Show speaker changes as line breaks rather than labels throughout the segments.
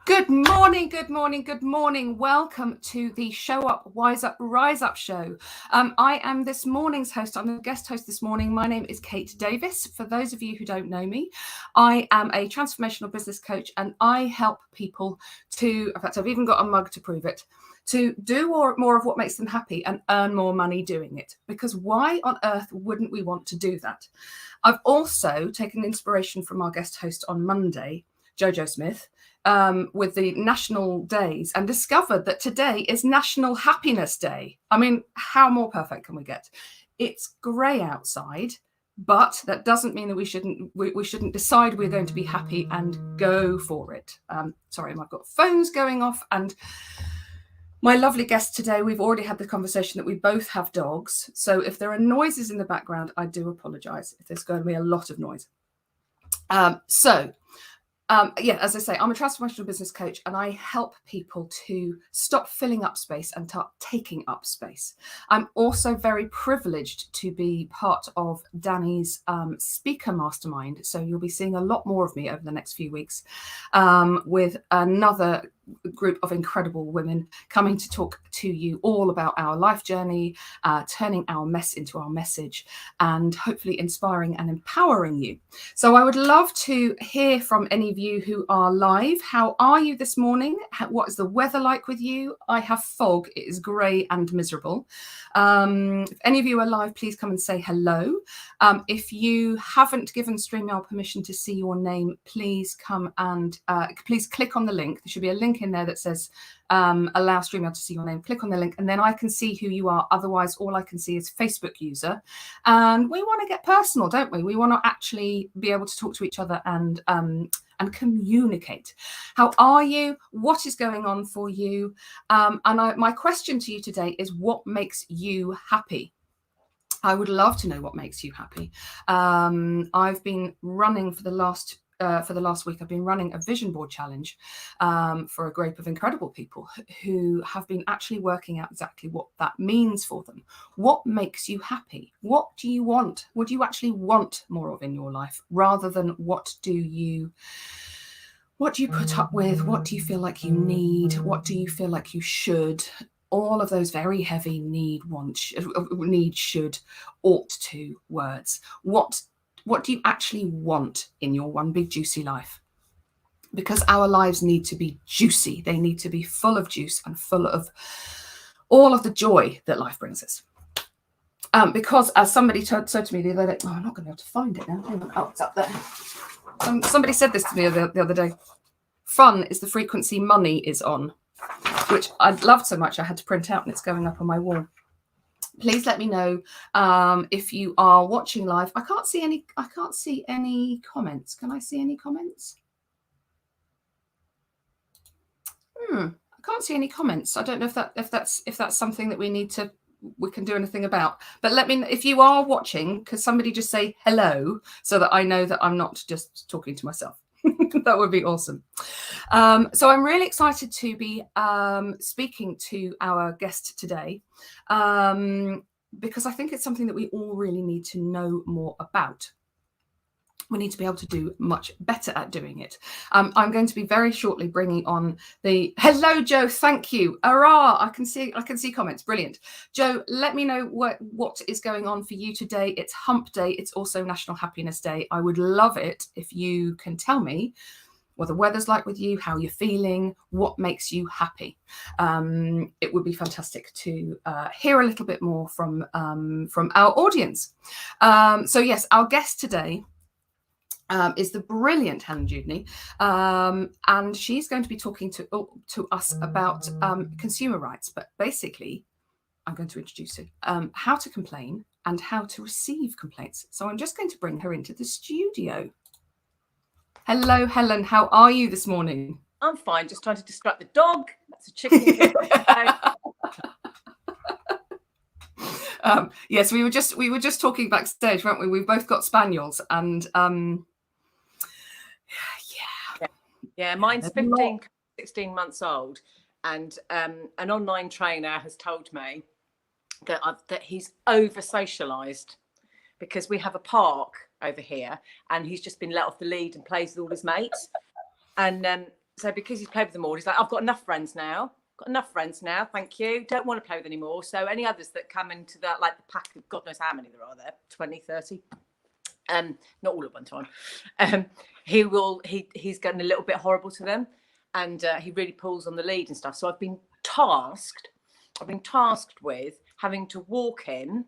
Good morning, good morning, good morning. Welcome to the Show Up, Wise Up, Rise Up show. I am this morning's host. I'm a guest host this morning. My name is Kate Davis. For those of you who don't know me, I am a transformational business coach and I help people to, in fact, I've even got a mug to prove it, to do more of what makes them happy and earn more money doing it. Because why on earth wouldn't we want to do that? I've also taken inspiration from our guest host on Monday, Jojo Smith, with the national days, and discovered that today is National Happiness Day. I mean, how more perfect can we get? It's grey outside, but that doesn't mean that we shouldn't decide we're going to be happy and go for it. Sorry, I've got phones going off, and my lovely guest today, we've already had the conversation that we both have dogs. So if there are noises in the background, I do apologise if there's going to be a lot of noise. As I say, I'm a transformational business coach and I help people to stop filling up space and start taking up space. I'm also very privileged to be part of Danny's speaker mastermind. So you'll be seeing a lot more of me over the next few weeks with another group of incredible women coming to talk to you all about our life journey, turning our mess into our message, and hopefully inspiring and empowering you. So I would love to hear from any of you who are live. How are you this morning? What is the weather like with you? I have fog. It is grey and miserable. If any of you are live, please come and say hello. If you haven't given StreamYard permission to see your name, please come and please click on the link. There should be a link in there that says allow StreamYard to see your name. Click on the link and then I can see who you are. Otherwise, all I can see is Facebook user. And we want to get personal, don't we? We want to actually be able to talk to each other and communicate. How are you? What is going on for you? My question to you today is, what makes you happy? I would love to know what makes you happy. I've been running for the last week. I've been running a vision board challenge for a group of incredible people who have been actually working out exactly what that means for them. What makes you happy? What do you want? What do you actually want more of in your life, rather than what do you put up with? What do you feel like you need? What do you feel like you should? All of those very heavy need, want, should, ought to words. What do you actually want in your one big juicy life? Because our lives need to be juicy. They need to be full of juice and full of all of the joy that life brings us. Because as somebody said to me the other day, I'm not going to be able to find it now. Hang on. Oh, it's up there. Somebody said this to me the other day. Fun is the frequency money is on, which I loved so much I had to print out, and it's going up on my wall. Please let me know if you are watching live. I can't see any comments. Can I see any comments? I can't see any comments. I don't know if that's something that we can do anything about. But let me know if you are watching. Because somebody just say hello so that I know that I'm not just talking to myself. That would be awesome. So I'm really excited to be speaking to our guest today because I think it's something that we all really need to know more about. We need to be able to do much better at doing it. I'm going to be very shortly bringing on the hello, Joe. Thank you. Hurrah! I can see comments. Brilliant, Joe. Let me know what is going on for you today. It's Hump Day. It's also National Happiness Day. I would love it if you can tell me what the weather's like with you, how you're feeling, what makes you happy. It would be fantastic to hear a little bit more from our audience. So yes, our guest today is the brilliant Helen Dewdney, and she's going to be talking to us about consumer rights. But basically, I'm going to introduce her, how to complain and how to receive complaints. So I'm just going to bring her into the studio. Hello, Helen. How are you this morning?
I'm fine. Just trying to distract the dog. That's a chicken.
Yes, we were just talking backstage, weren't we? We've both got spaniels, and
yeah, mine's 16 months old, and an online trainer has told me that he's over socialized because we have a park over here, and he's just been let off the lead and plays with all his mates, and So because he's played with them all, he's like, I've got enough friends now. Thank you. Don't want to play with anymore. So any others that come into that, like the pack of God knows how many there are there, 20, 30. Not all at one time. He's getting a little bit horrible to them, and he really pulls on the lead and stuff. So I've been tasked with having to walk him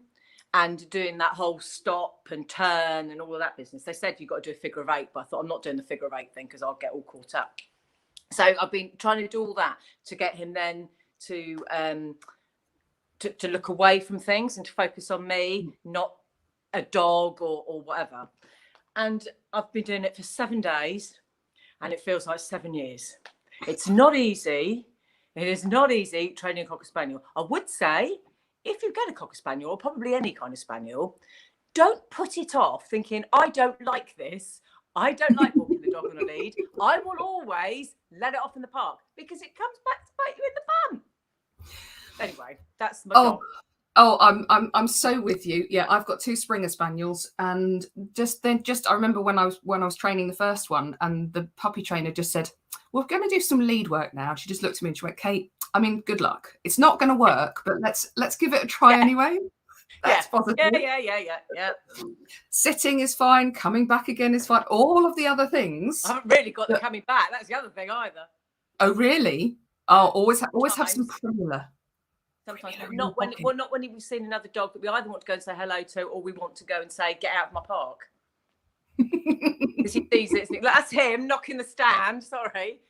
and doing that whole stop and turn and all of that business. They said you've got to do a figure of 8, but I thought I'm not doing the figure of 8 thing because I'll get all caught up. So I've been trying to do all that to get him then to look away from things and to focus on me, not a dog or whatever. And I've been doing it for 7 days and it feels like 7 years. It's not easy. It is not easy training a Cocker Spaniel. I would say, if you get a Cocker Spaniel, or probably any kind of Spaniel, don't put it off thinking, I don't like this. I don't like walking the dog on a lead. I will always let it off in the park because it comes back to bite you in the bum. Anyway, that's my dog.
Oh, I'm so with you. Yeah, I've got 2 Springer Spaniels, and I remember when I was training the first one, and the puppy trainer just said, "We're going to do some lead work now." She just looked at me and she went, "Kate, I mean, good luck. It's not going to work, but let's give it a try anyway." That's positive.
Yeah.
Sitting is fine. Coming back again is fine. All of the other things.
I haven't really got the coming back. That's the other thing either.
Oh, really? Oh, always have some primula.
Sometimes not when we've seen another dog that we either want to go and say hello to, or we want to go and say, "Get out of my park." Because he sees it, like, that's him knocking the stand. Sorry.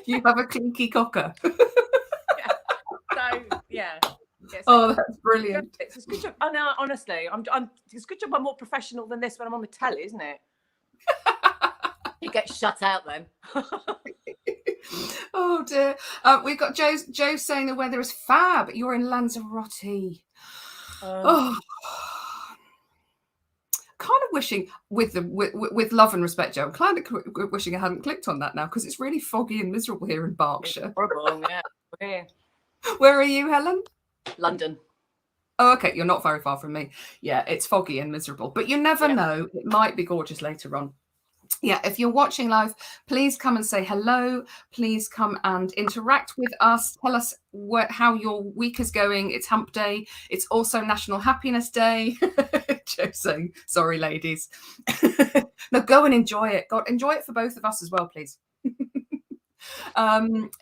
You have a clinky cocker.
Yeah.
Oh, that's brilliant.
It's a good job. Oh no, honestly, it's a good job I'm more professional than this when I'm on the telly, isn't it? You get shut out then.
Oh dear. We've got Joe saying the weather is fab. You're in Lanzarote. Kind of wishing, with love and respect, Joe, I'm kind of wishing I hadn't clicked on that now because it's really foggy and miserable here in Berkshire.
It's horrible, yeah.
Where are you, Helen?
London.
Oh, okay. You're not very far from me. Yeah, it's foggy and miserable, but you never know. It might be gorgeous later on. Yeah, if you're watching live, please come and say hello. Please come and interact with us. Tell us how your week is going. It's Hump Day. It's also National Happiness Day. Joe saying, sorry, ladies. No, go and enjoy it. God, enjoy it for both of us as well, please.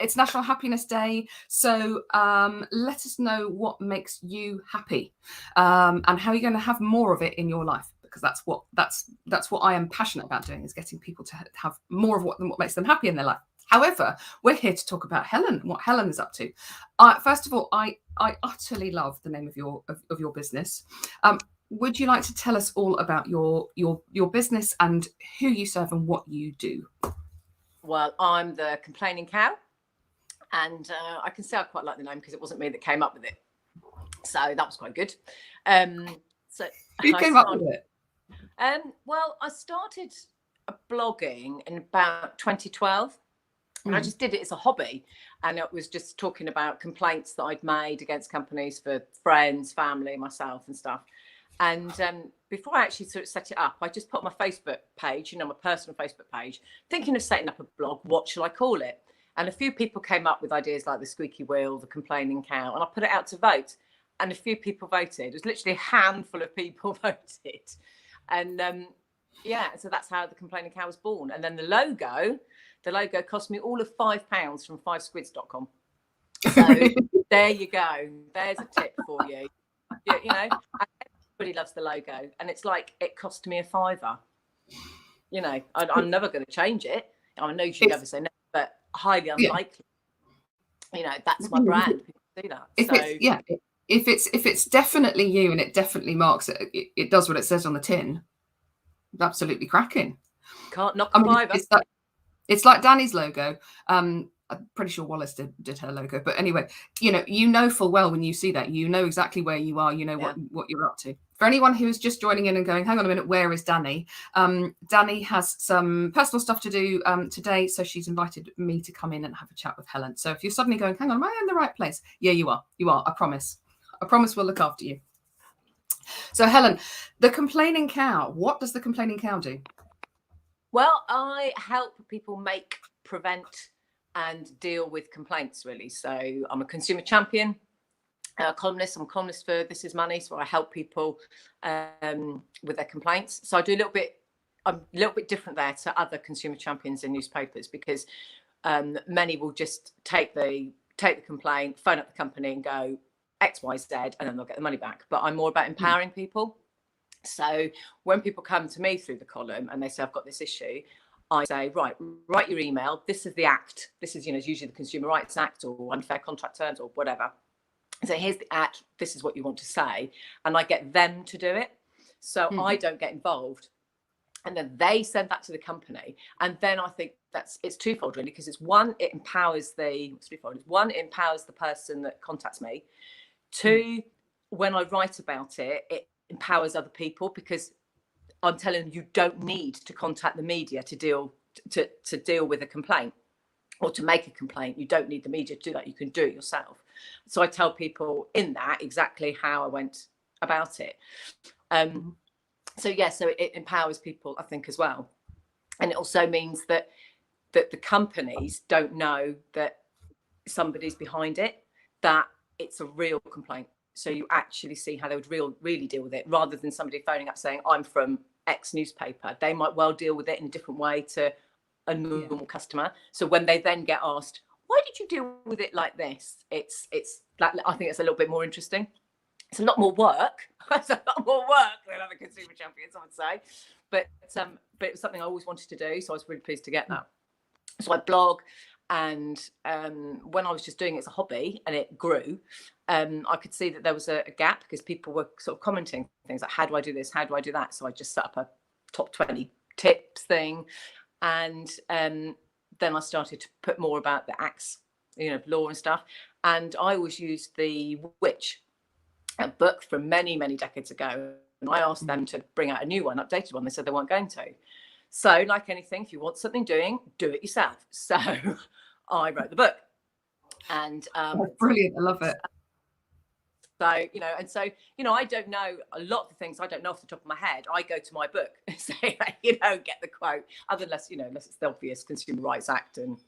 It's National Happiness Day, so let us know what makes you happy and how you're going to have more of it in your life, because that's what I am passionate about doing, is getting people to have more of what makes them happy in their life. However, we're here to talk about Helen and what Helen is up to. First of all, I utterly love the name of your business. Would you like to tell us all about your business and who you serve and what you do?
Well, I'm the Complaining Cow, and I can say I quite like the name because it wasn't me that came up with it, so that was quite good. So
who came up with it?
Well, I started blogging in about 2012, and I just did it as a hobby, and it was just talking about complaints that I'd made against companies for friends, family, myself, and stuff. And before I actually sort of set it up, I just put on my Facebook page, my personal Facebook page, thinking of setting up a blog. What shall I call it? And a few people came up with ideas like the Squeaky Wheel, the Complaining Cow, and I put it out to vote. And a few people voted. It was literally a handful of people voted. And so that's how the Complaining Cow was born. And then the logo cost me all of £5 from 5squids.com. So there you go. There's a tip for you. Everybody loves the logo, and it's like it cost me £5. I'm never going to change it. I know you should never say no, but highly unlikely. That's my brand. People do that.
If it's definitely you and it definitely marks it, it does what it says on the tin. It's absolutely cracking.
Can't knock a £5.
It's like Danny's logo. I'm pretty sure Wallace did her logo, but anyway, full well when you see that, exactly where you are, what you're up to. For anyone who is just joining in and going, hang on a minute, where is Danny? Danny has some personal stuff to do today, so she's invited me to come in and have a chat with Helen. So if you're suddenly going, hang on, am I in the right place? Yeah, you are. I promise we'll look after you. So Helen, the Complaining Cow, what does the Complaining Cow do?
Well, I help people prevent and deal with complaints, really. So I'm a consumer champion, columnist. I'm a columnist for This Is Money, so I help people with their complaints. So I do I'm a little bit different there to other consumer champions in newspapers, because many will just take the complaint, phone up the company and go X, Y, Z, and then they'll get the money back. But I'm more about empowering people. So when people come to me through the column and they say, I've got this issue, I say, right, write your email. This is the act. This is, it's usually the Consumer Rights Act or unfair contract terms or whatever. So here's the act. This is what you want to say. And I get them to do it. So I don't get involved. And then they send that to the company. And then I think it's twofold, really, because it's one, it empowers the person that contacts me. Two, when I write about it, it empowers other people, because I'm telling them you don't need to contact the media to deal with a complaint or to make a complaint. You don't need the media to do that. You can do it yourself. So I tell people in that exactly how I went about it. So it empowers people, I think, as well. And it also means that the companies don't know that somebody's behind it, that it's a real complaint. So you actually see how they would really deal with it, rather than somebody phoning up saying, I'm from X newspaper. They might well deal with it in a different way to a normal customer. So when they then get asked, why did you deal with it like this? It's like, I think it's a little bit more interesting. It's a lot more work. It's a lot more work than other consumer champions, I would say. But it was something I always wanted to do. So I was really pleased to get that. So I blog. And when I was just doing it as a hobby and it grew, I could see that there was a gap, because people were sort of commenting things like, how do I do this? How do I do that? So I just set up a top 20 tips thing. And then I started to put more about the acts, law and stuff. And I always used the Witch book from many, many decades ago. And I asked them to bring out a new one, updated one. They said they weren't going to. So like anything, if you want something doing, do it yourself. So I wrote the book. And
brilliant. I love it.
So, I don't know a lot of the things I don't know off the top of my head. I go to my book and say, get the quote, unless it's the obvious Consumer Rights Act and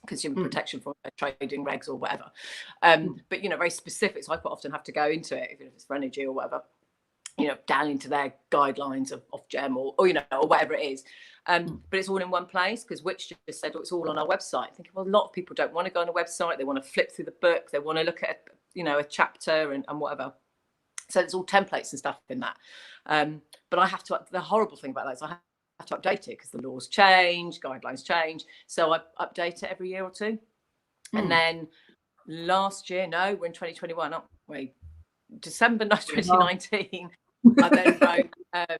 consumer protection from trading regs or whatever. But, very specific. So I quite often have to go into it, even if it's for energy or whatever, down into their guidelines of Ofgem or whatever it is. But it's all in one place, because Witch just said, it's all on our website. Thinking, well, a lot of people don't want to go on a website. They want to flip through the book. They want to look at, a chapter and whatever. So there's all templates and stuff in that. But I have to, the horrible thing about that is I have to update it, because the laws change, guidelines change. So I update it every year or two. And then last year, we're in 2021, aren't we? December 2019, I then wrote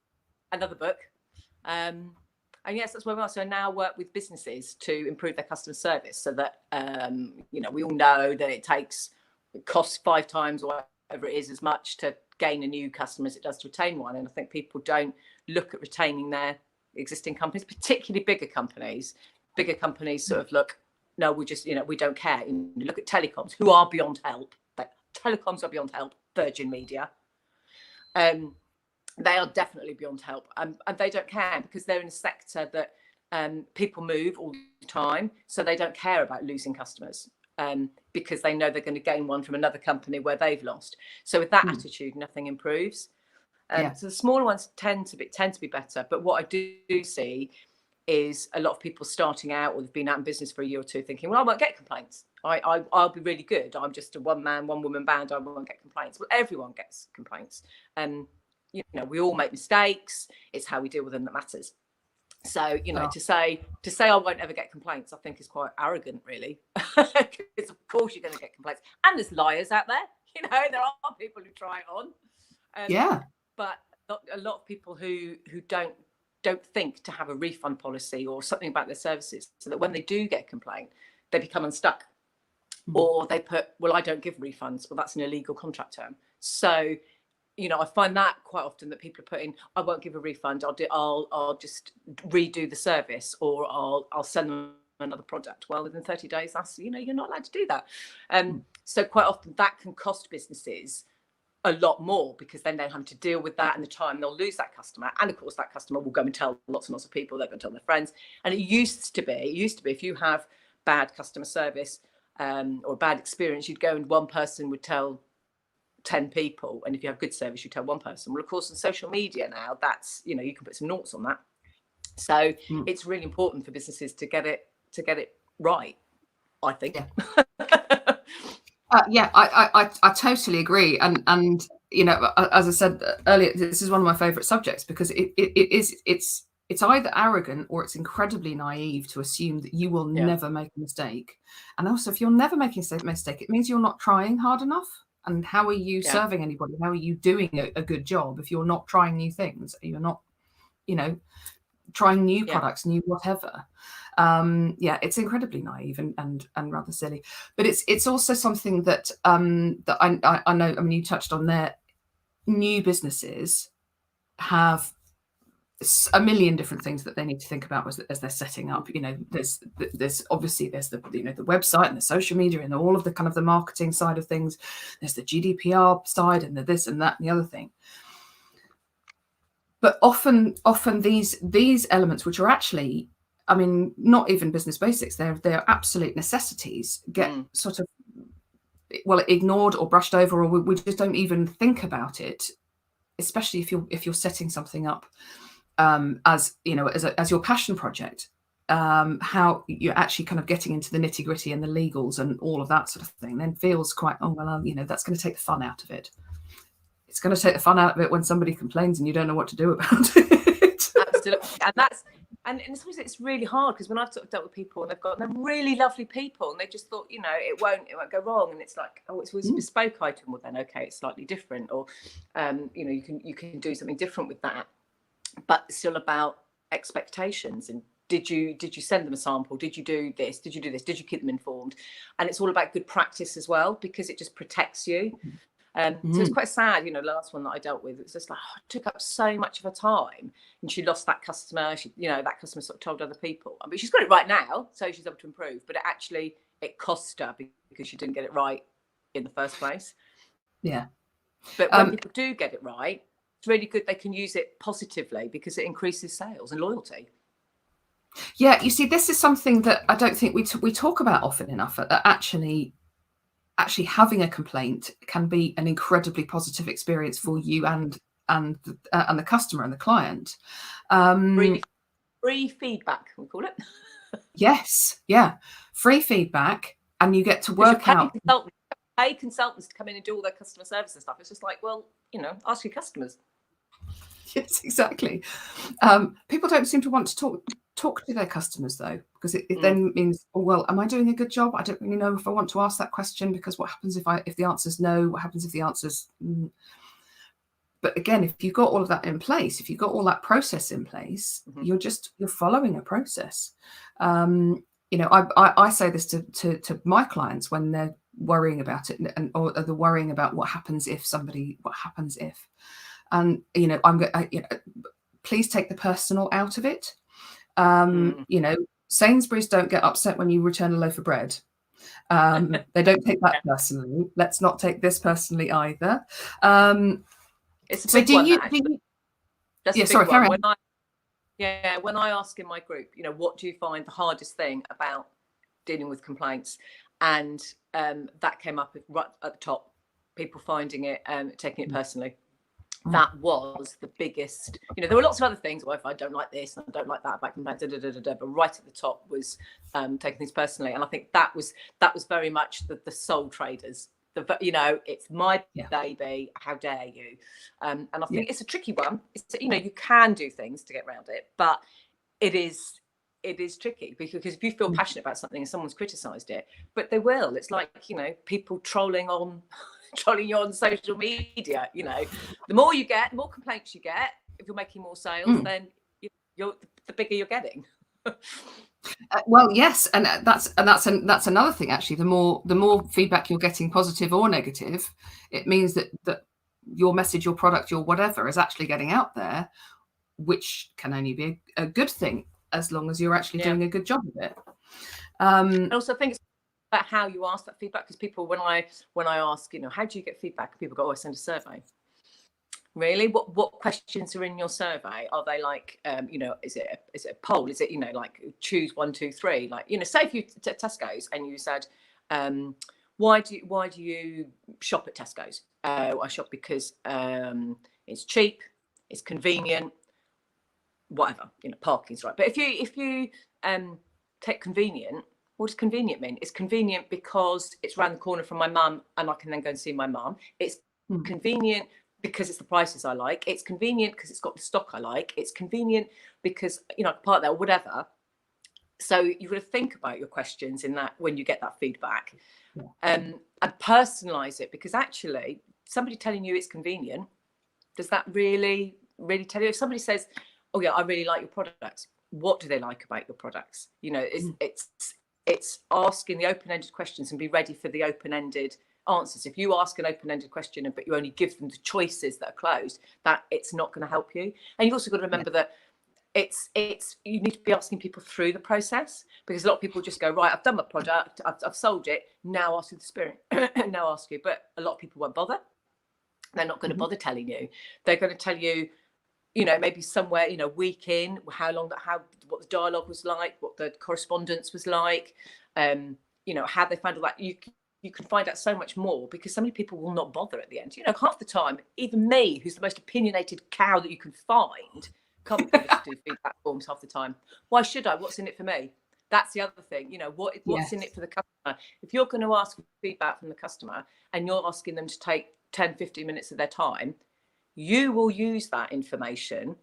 another book. And yes, that's where we are. So I now work with businesses to improve their customer service, so that, we all know that it costs 5 times or whatever it is as much to gain a new customer as it does to retain one. And I think people don't look at retaining their existing companies, particularly bigger companies. Bigger companies sort of look, no, we just, we don't care. Look at telecoms, who are beyond help. Telecoms are beyond help. Virgin Media, they are definitely beyond help, and they don't care, because they're in a sector that people move all the time, so they don't care about losing customers, because they know they're going to gain one from another company where they've lost. So with that attitude, nothing improves. So the smaller ones tend to be better. But what I do see is a lot of people starting out, or they've been out in business for a year or two, thinking, well, I won't get complaints. I'll be really good. I'm just a one-man, one-woman band. I won't get complaints. Well, everyone gets complaints. We all make mistakes. It's how we deal with them that matters. So, to say I won't ever get complaints, I think is quite arrogant, really. Because of course you're going to get complaints. And there's liars out there. There are people who try it on. But a lot of people who don't think to have a refund policy or something about their services, so that when they do get a complaint, they become unstuck. Or they put, well, I don't give refunds. Well, that's an illegal contract term. So, I find that quite often, that people are putting, I won't give a refund. I'll just redo the service, or I'll send them another product. Well, within 30 days, that's, you're not allowed to do that. So quite often that can cost businesses a lot more, because then they're having to deal with that, and the time they'll lose that customer. And of course, that customer will go and tell lots and lots of people. They're going to tell their friends. And it used to be if you have bad customer service or bad experience, you'd go and one person would tell 10 people, and if you have good service, you tell one person. Well, of course, on social media now, that's, you know, you can put some noughts on that. So it's really important for businesses to get it right, I think.
Yeah. I totally agree, and you know, as I said earlier, this is one of my favorite subjects, because it's either arrogant or it's incredibly naive to assume that you will never make a mistake. And also, if you're never making a mistake, it means you're not trying hard enough. And how are you serving anybody? How are you doing a good job if you're not trying new things? You're not, you know, trying new products, new whatever. It's incredibly naive and rather silly. But it's also something that that I know. I mean, you touched on there. New businesses have a million different things that they need to think about as they're setting up. You know, there's obviously the, you know, the website and the social media and all of the kind of the marketing side of things. There's the GDPR side and the this and that and the other thing. But often these elements, which are actually, I mean, not even business basics, they're absolute necessities, get sort of, well, ignored or brushed over, or we just don't even think about it, especially if you're setting something up as, you know, as your passion project, how you're actually kind of getting into the nitty gritty and the legals and all of that sort of thing, then feels quite, oh, well, you know, that's going to take the fun out of it. It's going to take the fun out of it when somebody complains and you don't know what to do about it.
Absolutely. And I suppose it's really hard, because when I've sort of dealt with people and they're really lovely people and they just thought, you know, it won't go wrong, and it's like, oh, it's a bespoke item. Well, then okay, it's slightly different, or you know, you can do something different with that. But it's still about expectations, and did you send them a sample? Did you do this? Did you do this? Did you keep them informed? And it's all about good practice as well, because it just protects you. So it's quite sad, you know, last one that I dealt with, it was just like, it took up so much of her time, and she lost that customer. You know, that customer sort of told other people. I mean, she's got it right now, so she's able to improve, but it cost her because she didn't get it right in the first place.
Yeah.
But when people do get it right, it's really good. They can use it positively because it increases sales and loyalty.
Yeah, you see, this is something that I don't think we talk about often enough. That actually having a complaint can be an incredibly positive experience for you and the customer and the client.
Free feedback, we call it.
Yes, yeah, free feedback, and you get to work out.
Pay consultants to come in and do all their customer service and stuff. It's just like, well, you know, ask your customers.
Yes, exactly. People don't seem to want to talk to their customers, though, because it then means, oh, well, am I doing a good job? I don't really know if I want to ask that question, because what happens if the answer's no? What happens if the answer's But again, if you've got all of that in place, if you've got all that process in place, you're following a process. You know, I say this to my clients when they're worrying about it, or they're worrying about what happens if, and you know, please take the personal out of it. You know, Sainsbury's don't get upset when you return a loaf of bread. They don't take that personally. Let's not take this personally either.
It's a big one.
Carry on.
When I ask in my group, you know, what do you find the hardest thing about dealing with complaints? And that came up right at the top, people finding it, taking it personally. That was the biggest. You know, there were lots of other things. Well, if I don't like this and I don't like that, back and back, but right at the top was taking things personally. And I think that was very much the sole traders. You know, it's my baby. How dare you? And I think it's a tricky one. It's, you know, you can do things to get around it, but it is tricky, because if you feel passionate about something and someone's criticised it, but they will. It's like, you know, people trolling you on social media. You know, the more complaints you get, if you're making more sales, then you're the bigger you're getting.
Well, yes, and that's another thing. Actually, the more feedback you're getting, positive or negative, it means that your message, your product, your whatever is actually getting out there, which can only be a good thing as long as you're actually doing a good job of it.
I also think it's about how you ask that feedback, because people, when I ask, you know, how do you get feedback, people go, oh, I send a survey. Really, what questions are in your survey? Are they like, is it a poll? Is it, like choose 1, 2, 3? Like, say if you to Tesco's and you said, why do you shop at Tesco's? I shop because it's cheap, it's convenient, whatever. Parking's right. But if you take convenient, what does convenient mean? It's convenient because it's around the corner from my mum and I can then go and see my mum. It's convenient because it's the prices I like. It's convenient because it's got the stock I like. It's convenient because, I can park there or whatever. So you've got to think about your questions in that when you get that feedback, and personalize it, because actually somebody telling you it's convenient, does that really tell you? If somebody says, oh yeah, I really like your products, what do they like about your products? It's asking the open-ended questions and be ready for the open-ended answers. If you ask an open-ended question but you only give them the choices that are closed, that it's not going to help you. And you've also got to remember that it's you need to be asking people through the process, because a lot of people just go, right, I've done my product, I've sold it, now ask you the spirit. Now ask you. But a lot of people won't bother. They're not going to bother telling you. They're going to tell you, maybe somewhere, week in, what the dialogue was like, what the correspondence was like, how they found all that. You can find out so much more, because so many people will not bother at the end. Half the time, even me, who's the most opinionated cow that you can find, can't be bothered to do feedback forms half the time. Why should I? What's in it for me? That's the other thing. What's in it for the customer? If you're going to ask for feedback from the customer and you're asking them to take 10, 15 minutes of their time, you will use that information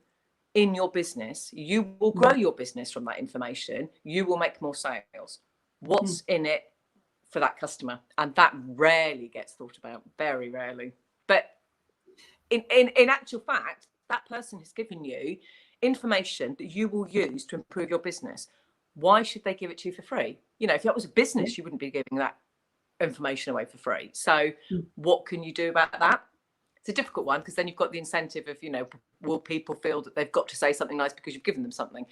in your business. You will grow your business from that information. You will make more sales. What's in it for that customer? And that rarely gets thought about, very rarely. But in actual fact, that person has given you information that you will use to improve your business. Why should they give it to you for free? If that was a business, you wouldn't be giving that information away for free. So what can you do about that? It's a difficult one, because then you've got the incentive of, will people feel that they've got to say something nice because you've given them something?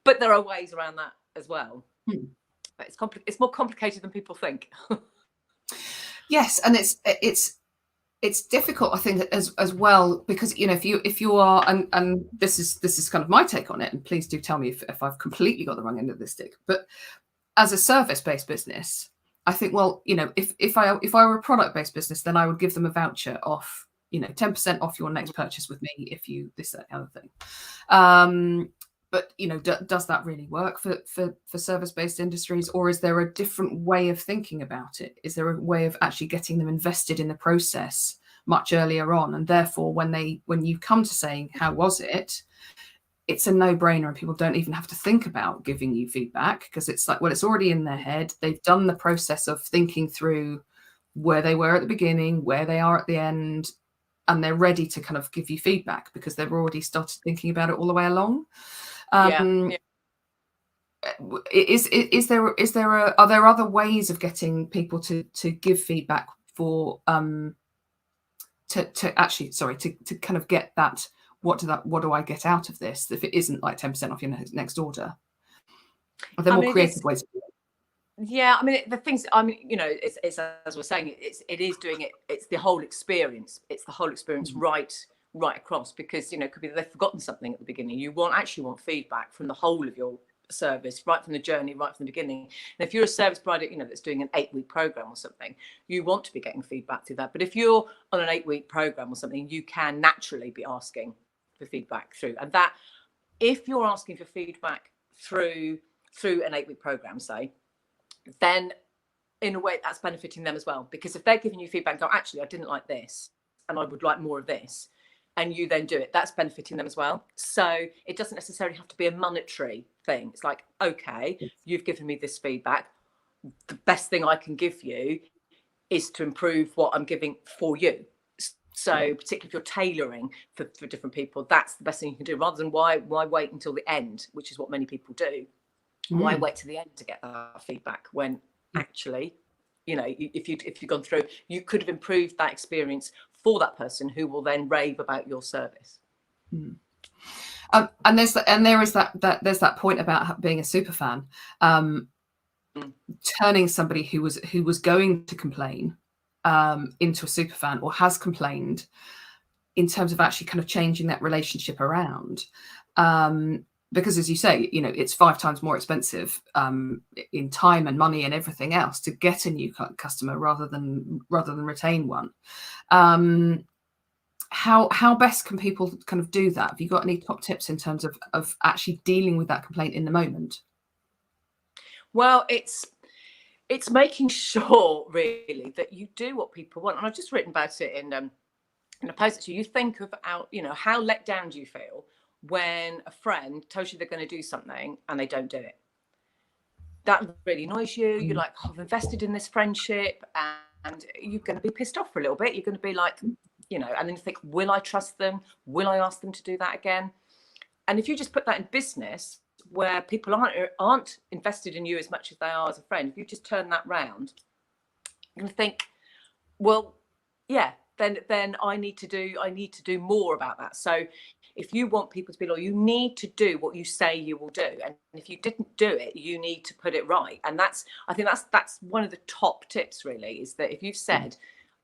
But there are ways around that as well. But it's more complicated than people think.
Yes, and it's difficult, I think, as well, because if you are, and this is kind of my take on it, and please do tell me if I've completely got the wrong end of the stick. But as a service-based business, I think, well, if I were a product-based business, then I would give them a voucher off, 10% off your next purchase with me if you this, that, and the other thing. But does that really work for service-based industries, or is there a different way of thinking about it? Is there a way of actually getting them invested in the process much earlier on, and therefore when you come to saying how was it, it's a no-brainer, and people don't even have to think about giving you feedback, because it's like, well, it's already in their head. They've done the process of thinking through where they were at the beginning, where they are at the end, and they're ready to kind of give you feedback because they've already started thinking about it all the way along. Are there other ways of getting people to give feedback for to kind of get that, what do I get out of this, if it isn't like 10% off your next order? Are there more creative ways of doing it?
Yeah, the things, it's as we're saying, it is doing it. It's the whole experience. It's the whole experience right across, because it could be that they've forgotten something at the beginning. You actually want feedback from the whole of your service, right from the journey, right from the beginning. And if you're a service provider, that's doing an 8-week program or something, you want to be getting feedback through that. But if you're on an 8-week program or something, you can naturally be asking for feedback through. And that, if you're asking for feedback through an 8-week program, say, then in a way that's benefiting them as well, because if they're giving you feedback and go, actually, I didn't like this and I would like more of this, and you then do it, that's benefiting them as well. So it doesn't necessarily have to be a monetary thing. It's like, okay, you've given me this feedback, the best thing I can give you is to improve what I'm giving for you. So particularly if you're tailoring for different people, that's the best thing you can do, rather than why wait until the end, which is what many people do. Why wait to the end to get that feedback, when actually, if you've gone through, you could have improved that experience for that person, who will then rave about your service.
And there is that point about being a super fan, turning somebody who was going to complain into a super fan, or has complained. in terms of actually kind of changing that relationship around. Because as you say, you know, it's 5 times more expensive in time and money and everything else to get a new customer rather than retain one. How best can people kind of do that? Have you got any top tips in terms of actually dealing with that complaint in the moment?
Well, it's making sure really that you do what people want. And I've just written about it in a post. So you think about, you know, how let down do you feel when a friend tells you they're going to do something and they don't do it? That really annoys you. You're like, oh, I've invested in this friendship, and you're going to be pissed off for a little bit. You're going to be like, you know, and then you think, will I trust them? Will I ask them to do that again? And if you just put that in business, where people aren't invested in you as much as they are as a friend, if you just turn that round, you're going to think, well, yeah, then I need to do more about that. So if you want people to be loyal, you need to do what you say you will do. And if you didn't do it, you need to put it right. And I think that's one of the top tips really, is that if you've said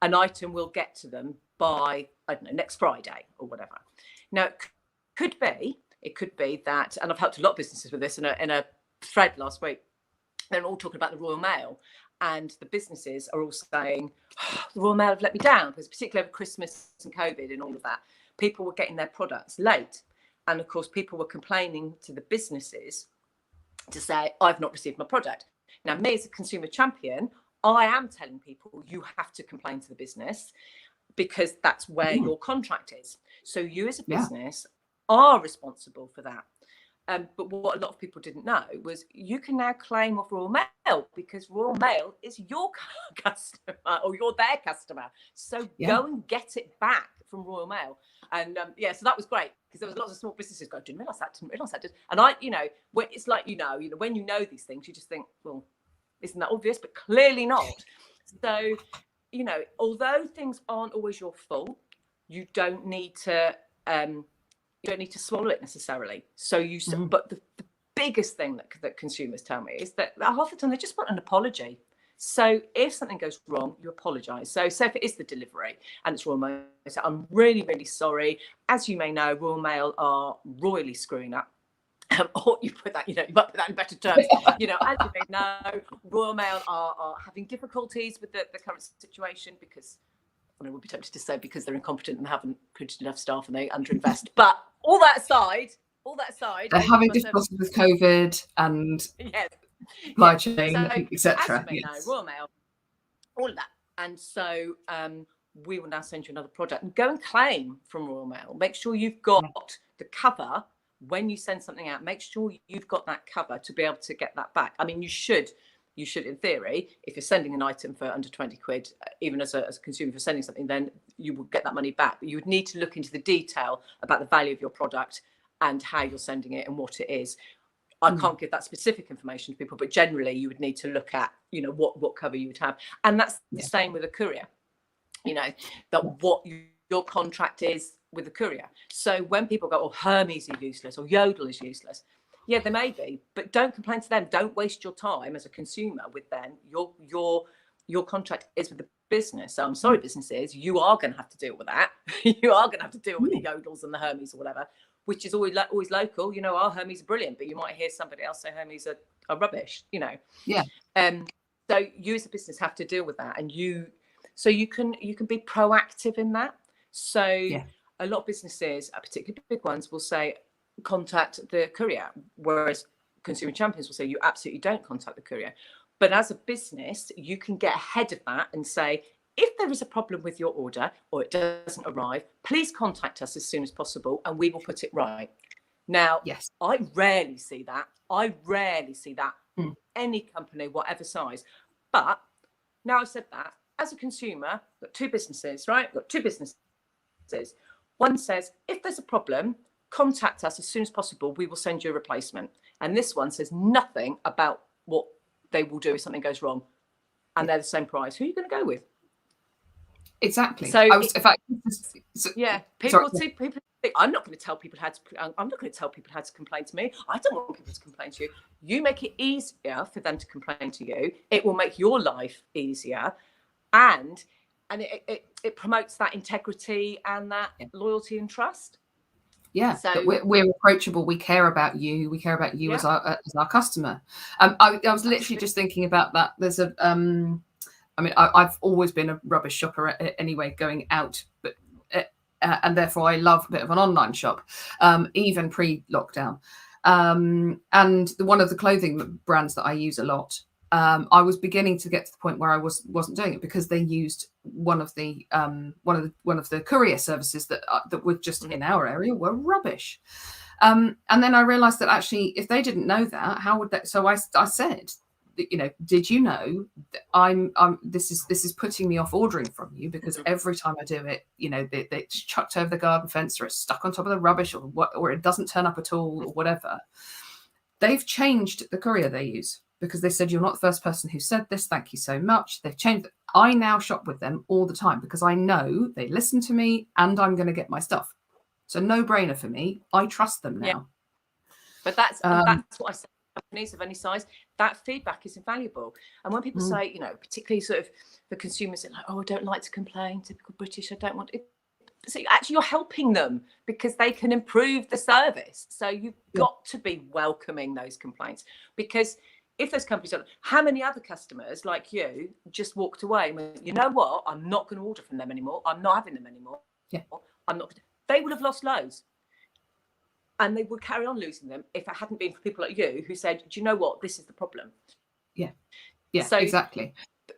an item will get to them by, I don't know, next Friday or whatever. Now, it could be that, and I've helped a lot of businesses with this in a thread last week. They're all talking about the Royal Mail, and the businesses are all saying, oh, the Royal Mail have let me down, because particularly over Christmas and COVID and all of that, people were getting their products late. And of course, people were complaining to the businesses to say, I've not received my product. Now, me as a consumer champion, I am telling people you have to complain to the business, because that's where your contract is. So you as a business are responsible for that. But what a lot of people didn't know was you can now claim off Royal Mail, because Royal Mail is your customer, or you're their customer. So go and get it back from Royal Mail. And so that was great, because there was lots of small businesses going, didn't realise that. And I, you know, when it's like, you know, when you know these things, you just think, well, isn't that obvious? But clearly not. So, you know, although things aren't always your fault, you don't need to swallow it necessarily. So but the biggest thing that consumers tell me is that half the time they just want an apology. So if something goes wrong, you apologise. So say if it is the delivery and it's Royal Mail, say, I'm really, really sorry. As you may know, Royal Mail are royally screwing up. Or you put that, you know, you might put that in better terms. You know, as you may know, Royal Mail are having difficulties with the current situation, because I would be tempted to say because they're incompetent and haven't recruited enough staff and they underinvest. But all that aside, they're
having difficulties with COVID and supply chain, etc.
Royal Mail, all of that. And so we will now send you another product, and go and claim from Royal Mail. Make sure you've got the cover when you send something out. Make sure you've got that cover to be able to get that back. I mean, you should in theory, if you're sending an item for under 20 quid, even as a consumer, for sending something, then you will get that money back. But you would need to look into the detail about the value of your product and how you're sending it and what it is. I can't give that specific information to people, but generally you would need to look at, you know, what cover you would have. And that's the same with a courier, you know, that what your contract is with the courier. So when people go, oh, Hermes is useless or Yodel is useless, yeah, they may be, but don't complain to them. Don't waste your time as a consumer with them. Your contract is with the business. So I'm sorry, businesses, you are going to have to deal with that. You are going to have to deal with the Yodels and the Hermes or whatever, which is always local. You know, our Hermes are brilliant, but you might hear somebody else say Hermes are rubbish, you know. Yeah. So you as a business have to deal with that, and you can be proactive in that. So a lot of businesses, particularly big ones, will say, contact the courier, whereas consumer champions will say you absolutely don't contact the courier. But as a business, you can get ahead of that and say, if there is a problem with your order or it doesn't arrive, please contact us as soon as possible and we will put it right. Now, I rarely see that. Any company, whatever size. But now I've said that, as a consumer, I've got two businesses. One says, if there's a problem, contact us as soon as possible. We will send you a replacement. And this one says nothing about what they will do if something goes wrong. And they're the same price. Who are you going to go with?
Exactly.
So,
people
think, I'm not going to tell people how to complain to me. I don't want people to complain to you. You make it easier for them to complain to you. It will make your life easier. And it promotes that integrity and that loyalty and trust.
Yeah,
so
that we're approachable. We care about you. We care about you as our customer. I was literally just thinking about that. There's a I mean, I've always been a rubbish shopper anyway, going out, but and therefore I love a bit of an online shop, even pre-lockdown. And one of the clothing brands that I use a lot, I was beginning to get to the point where I wasn't doing it because they used one of the courier services that were just in our area were rubbish. And then I realized that actually, if they didn't know that, how would they? So I said, you know, did you know that this is putting me off ordering from you, because every time I do it, you know, it's chucked over the garden fence, or it's stuck on top of the rubbish, or it doesn't turn up at all, or whatever. They've changed the courier they use, because they said, you're not the first person who said this. Thank you so much. They've changed it. I now shop with them all the time because I know they listen to me and I'm going to get my stuff. So no brainer for me. I trust them now.
Yeah. But that's what I say. Companies of any size, that feedback is invaluable. And when people say, you know, particularly sort of the consumers are like, oh, I don't like to complain, typical British, I don't want it. So actually you're helping them because they can improve the service. So you've got to be welcoming those complaints, because if those companies don't, how many other customers like you just walked away and went, you know what, I'm not going to order from them anymore. I'm not having them anymore.
Yeah.
I'm not. They would have lost loads. And they would carry on losing them if it hadn't been for people like you who said, do you know what, this is the problem.
Yeah. Yeah,
so,
exactly.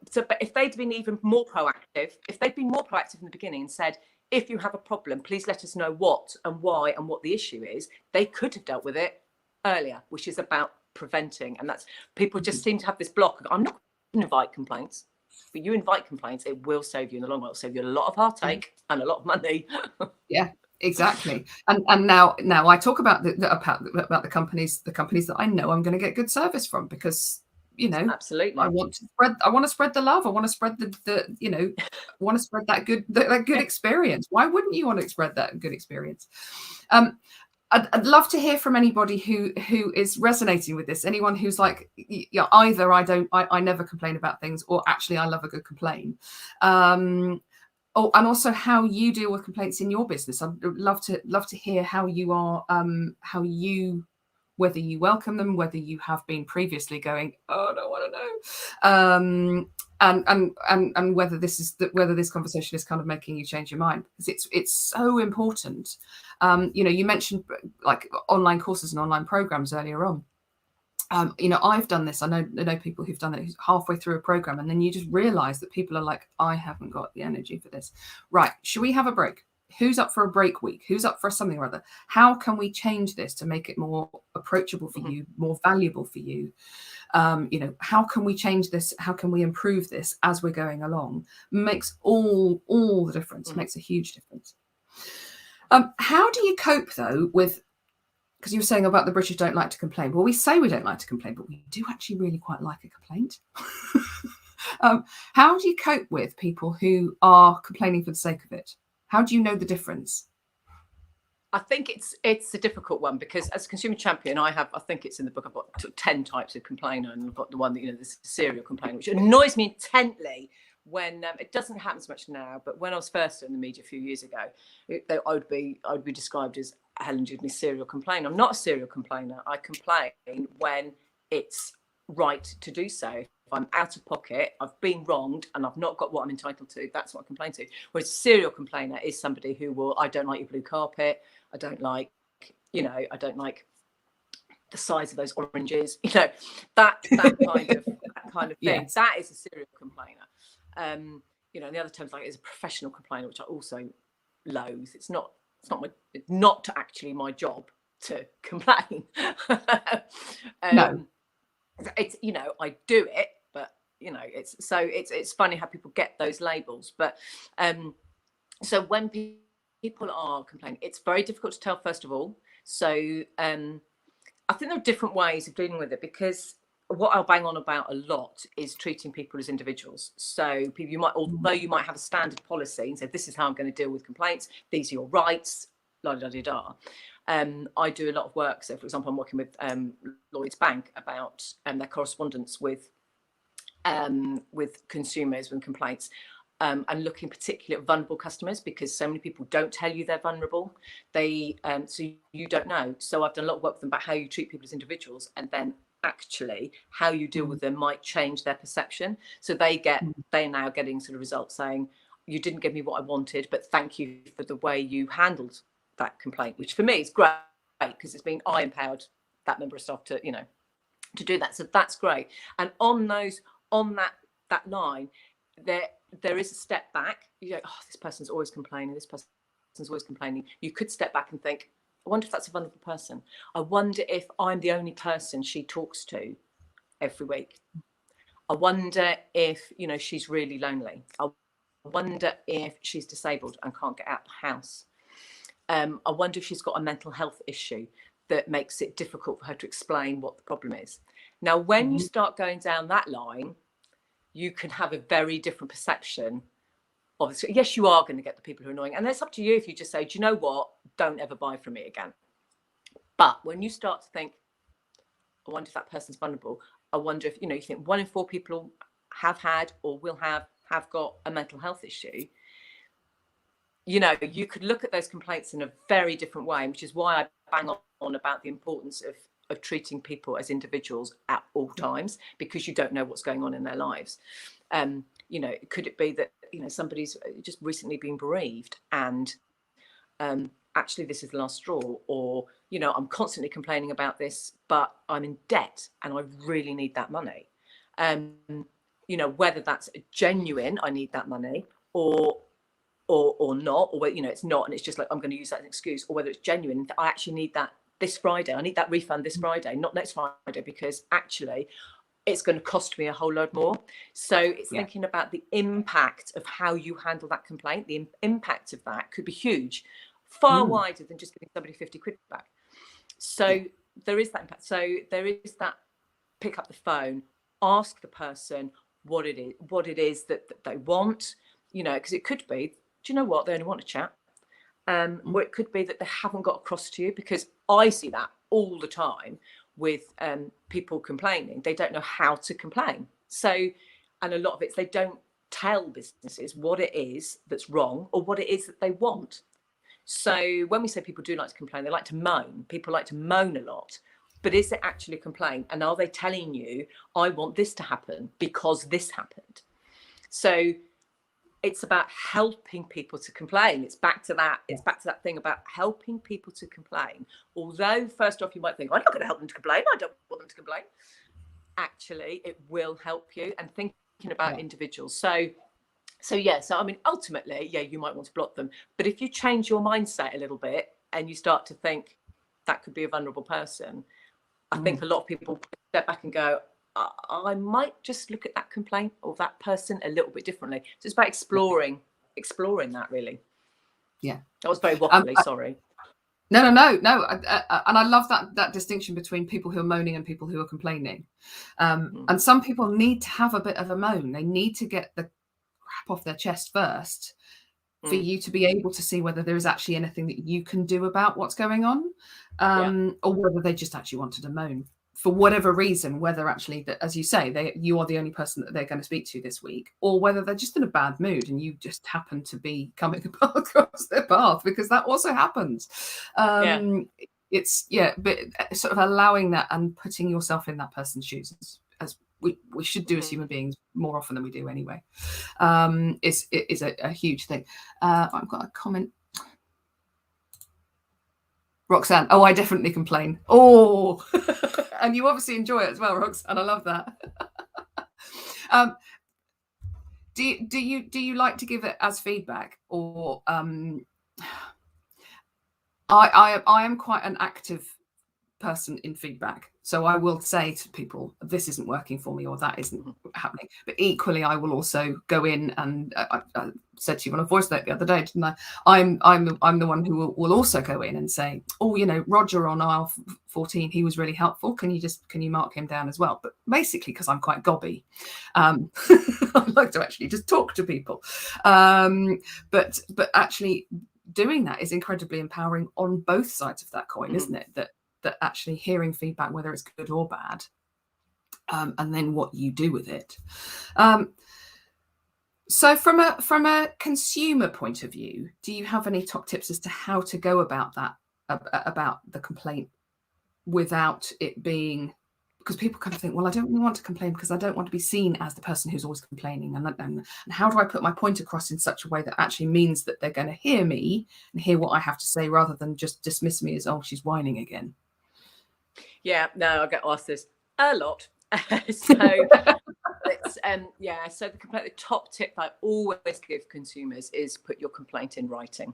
So but if they'd been even more proactive, if they'd been more proactive in the beginning and said, if you have a problem, please let us know what and why and what the issue is, they could have dealt with it earlier, which is about preventing. And that's, people just seem to have this block. I'm not going to invite complaints. But you invite complaints, it will save you in the long run. It'll save you a lot of heartache and a lot of money.
Yeah. Exactly, and now I talk about the companies that I know I'm going to get good service from, because, you know,
absolutely,
I want to spread the love. I want to spread the you know, want to spread that good experience. Why wouldn't you want to spread that good experience? I'd love to hear from anybody who is resonating with this. Anyone who's like, yeah, either I never complain about things, or actually I love a good complaint. Oh, and also how you deal with complaints in your business. I'd love to hear how you are, whether you welcome them, whether you have been previously going, oh, I don't want to know, and whether this conversation is kind of making you change your mind, because it's so important. You know, you mentioned like online courses and online programs earlier on. You know, I've done this. I know people who've done it halfway through a program, and then you just realize that people are like, I haven't got the energy for this. Right. Should we have a break? Who's up for a break week? Who's up for something or other? How can we change this to make it more approachable for you, more valuable for you? You know, how can we change this? How can we improve this as we're going along? Makes all the difference. Makes a huge difference. How do you cope though with, because you were saying about the British don't like to complain. Well, we say we don't like to complain, but we do actually really quite like a complaint. How do you cope with people who are complaining for the sake of it? How do you know the difference?
I think it's a difficult one, because as a consumer champion, I think it's in the book, I've got 10 types of complainer, and I've got the one that, you know, this serial complainer, which annoys me intently when it doesn't happen so much now, but when I was first in the media a few years ago, I would be described as Helen Dewdney serial complainer. I'm not a serial complainer. I complain when it's right to do so. If I'm out of pocket, I've been wronged, and I've not got what I'm entitled to, that's what I complain to. Whereas a serial complainer is somebody who will, I don't like your blue carpet, I don't like, you know, I don't like the size of those oranges, you know, that kind of thing. Yeah. That is a serial complainer. You know, and the other terms like it is a professional complainer, which I also loathe. It's not actually my job to complain.
No.
It's, you know, I do it, but you know, it's funny how people get those labels. But so when people are complaining, it's very difficult to tell, first of all. So I think there are different ways of dealing with it, because what I'll bang on about a lot is treating people as individuals. So people, you might, although you might have a standard policy and say, this is how I'm going to deal with complaints, these are your rights, la da da da. I do a lot of work. So, for example, I'm working with Lloyds Bank about their correspondence with consumers and complaints. and looking particularly at vulnerable customers, because so many people don't tell you they're vulnerable. So you don't know. So I've done a lot of work with them about how you treat people as individuals, and then actually how you deal with them might change their perception. So they're now getting sort of results saying, you didn't give me what I wanted, but thank you for the way you handled that complaint, which for me is great, because it's been, I empowered that member of staff to, to do that. So that's great. And on that line, there is a step back. You go, oh, this person's always complaining. This person's always complaining. You could step back and think, I wonder if that's a vulnerable person. I wonder if I'm the only person she talks to every week. I wonder if, she's really lonely. I wonder if she's disabled and can't get out of the house. I wonder if she's got a mental health issue that makes it difficult for her to explain what the problem is. Now, when you start going down that line, you can have a very different perception. Obviously, yes, you are going to get the people who are annoying. And it's up to you if you just say, do you know what? Don't ever buy from me again. But when you start to think, I wonder if that person's vulnerable. I wonder if, you think 1 in 4 people have had or will have got a mental health issue. You could look at those complaints in a very different way, which is why I bang on about the importance of treating people as individuals at all times, because you don't know what's going on in their lives. Could it be that, somebody's just recently been bereaved and actually this is the last straw, or, I'm constantly complaining about this, but I'm in debt and I really need that money. Whether that's genuine, I need that money, or not, or it's not, and it's just like, I'm going to use that as an excuse, or whether it's genuine, I actually need that this Friday. I need that refund this Friday, not next Friday, because actually it's going to cost me a whole load more. So it's thinking about the impact of how you handle that complaint. The impact of that could be huge, far wider than just giving somebody 50 quid back. So there is that impact. So there is that, pick up the phone, ask the person what it is that they want, because it could be, do you know what, they only want to chat. Or it could be that they haven't got across to you, because I see that all the time with people complaining. They don't know how to complain. So, and a lot of it's, they don't tell businesses what it is that's wrong or what it is that they want. So when we say people do like to complain, they like to moan. People like to moan a lot. But is it actually a complaint? And are they telling you, I want this to happen because this happened? So it's about helping people to complain. It's back to that. It's back to that thing about helping people to complain. Although first off, you might think, I'm not going to help them to complain. I don't want them to complain. Actually, it will help you. And thinking about individuals. So I mean, ultimately, you might want to block them. But if you change your mindset a little bit and you start to think that could be a vulnerable person, I think a lot of people step back and go, I might just look at that complaint or that person a little bit differently. So it's about exploring that, really. Yeah. That was very waffly, sorry.
No. And I love that distinction between people who are moaning and people who are complaining. And some people need to have a bit of a moan. They need to get the crap off their chest first for you to be able to see whether there is actually anything that you can do about what's going on, or whether they just actually wanted to moan for whatever reason, whether actually, that, as you say, you are the only person that they're going to speak to this week, or whether they're just in a bad mood and you just happen to be coming across their path, because that also happens. It's but sort of allowing that and putting yourself in that person's shoes, as we should do as human beings more often than we do anyway, is a huge thing. I've got a comment. Roxanne, I definitely complain. And you obviously enjoy it as well, Roxanne. I love that. Do you like to give it as feedback, or I am quite an active person in feedback, so I will say to people, this isn't working for me, or that isn't happening. But equally, I will also go in, and I said to you on a voice note the other day, didn't I? I'm the one who will also go in and say, Roger on aisle 14, he was really helpful. Can you mark him down as well? But basically, because I'm quite gobby, I like to actually just talk to people. But actually doing that is incredibly empowering on both sides of that coin, isn't it? That actually hearing feedback, whether it's good or bad, and then what you do with it. So from a consumer point of view, do you have any top tips as to how to go about that, about the complaint, without it being, because people kind of think, well, I don't really want to complain because I don't want to be seen as the person who's always complaining, and how do I put my point across in such a way that actually means that they're going to hear me and hear what I have to say, rather than just dismiss me as, oh, she's whining again.
Yeah, no, I get asked this a lot. So it's so the top tip I always give consumers is put your complaint in writing,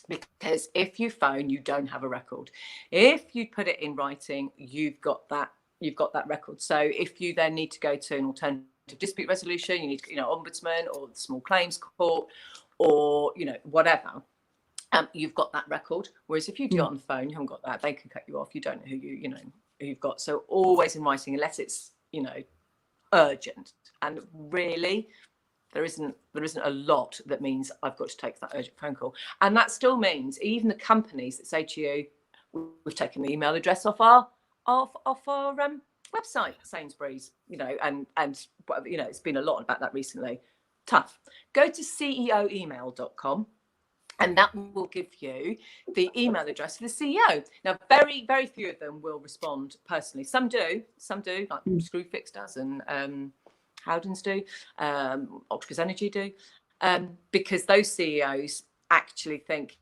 because if you phone, you don't have a record. If you put it in writing, you've got that record. So if you then need to go to an alternative dispute resolution, you need to, ombudsman or the small claims court, or whatever, you've got that record. Whereas if you do it on the phone, you haven't got that. They can cut you off. You don't know who you've got. So always in writing, unless it's urgent. And really, there isn't a lot that means I've got to take that urgent phone call. And that still means even the companies that say to you, we've taken the email address off our website, Sainsbury's, and it's been a lot about that recently. Tough. Go to ceoemail.com. and that will give you the email address for the CEO. Now, very, very few of them will respond personally. Some do, like Screwfix does, and Howdens do, Octopus Energy do, because those CEOs actually think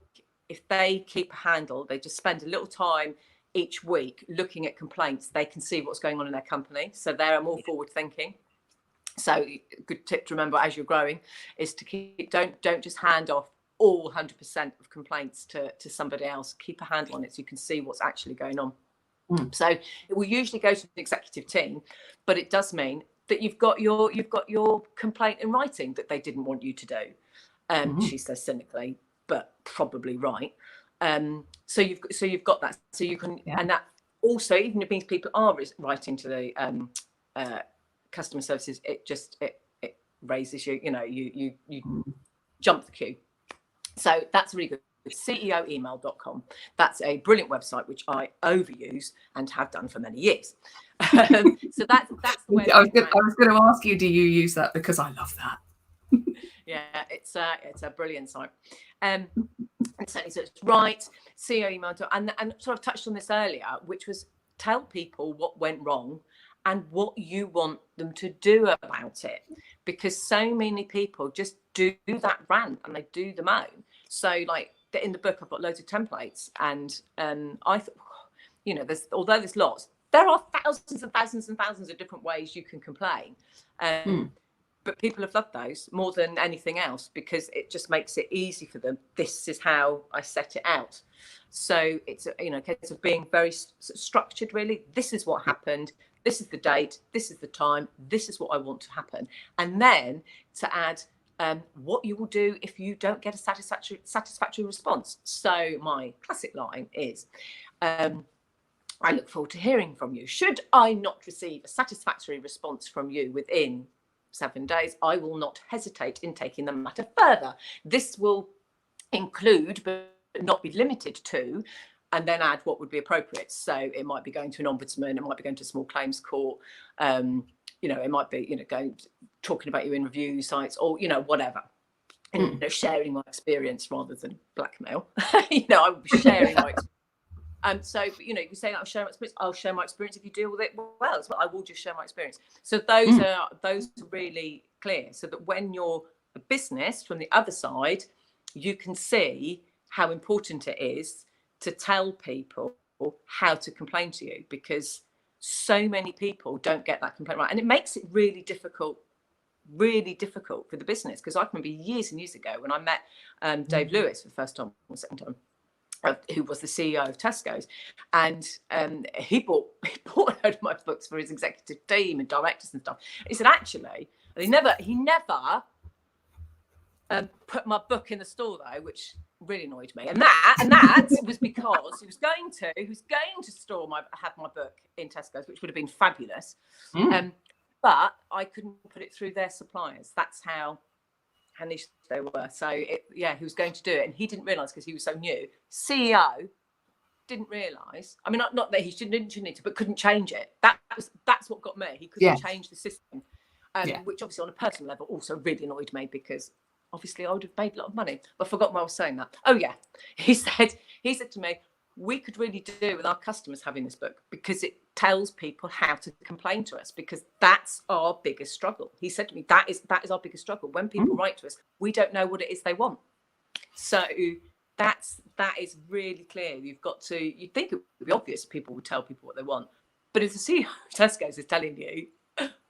if they keep a handle, they just spend a little time each week looking at complaints, they can see what's going on in their company. So they're more forward thinking. So a good tip to remember as you're growing is to don't just hand off all 100% of complaints to somebody else. Keep a handle on it so you can see what's actually going on. So it will usually go to the executive team, but it does mean that you've got your complaint in writing that they didn't want you to do. She says cynically, but probably right. So you've got that, so you can, and that also, even if it means people are writing to the customer services, it raises you jump the queue. So that's really good. ceoemail.com. That's a brilliant website which I overuse and have done for many years. So that's the way.
I was going to ask you, do you use that? Because I love that.
Yeah, it's a brilliant site. And so it's right, CEO email, and sort of touched on this earlier, which was tell people what went wrong and what you want them to do about it, because so many people just do that rant and they do the moan. So like in the book, I've got loads of templates, and I thought, although there's lots, there are thousands and thousands and thousands of different ways you can complain. But people have loved those more than anything else because it just makes it easy for them. This is how I set it out. So it's a case of being very structured, really. This is what happened. This is the date. This is the time. This is what I want to happen. And then to add what you will do if you don't get a satisfactory response. So my classic line is, I look forward to hearing from you. Should I not receive a satisfactory response from you within 7 days, I will not hesitate in taking the matter further. This will include, but not be limited to, and then add what would be appropriate. So it might be going to an ombudsman, it might be going to a small claims court, it might be, talking about you in review sites, or, whatever. And, sharing my experience rather than blackmail. I will be sharing my experience. So, you say I'll share my experience. I'll share my experience if you deal with it well. So I will just share my experience. So those are really clear, so that when you're a business from the other side, you can see how important it is to tell people how to complain to you, because so many people don't get that complaint right, and it makes it really difficult for the business. Because I can remember years and years ago when I met Dave Lewis for the first time or second time, who was the CEO of Tesco's, and he bought a load of my books for his executive team and directors and stuff. He said actually he never put my book in the store though, which really annoyed me. And that was because he was going to have my book in Tesco's, which would have been fabulous. But I couldn't put it through their suppliers. That's how niche they were. So he was going to do it, and he didn't realise because he was so new. CEO didn't realise. I mean, not that he didn't need to, but couldn't change it. That's what got me. He couldn't change the system. which obviously on a personal level also really annoyed me, because obviously I would have made a lot of money. But I forgot why I was saying that. Oh yeah, he said to me, we could really do with our customers having this book, because it tells people how to complain to us, because that's our biggest struggle. He said to me, that is our biggest struggle. When people write to us, we don't know what it is they want. So that is really clear. You've got to, you'd think it would be obvious people would tell people what they want. But if the CEO of Tesco's is telling you,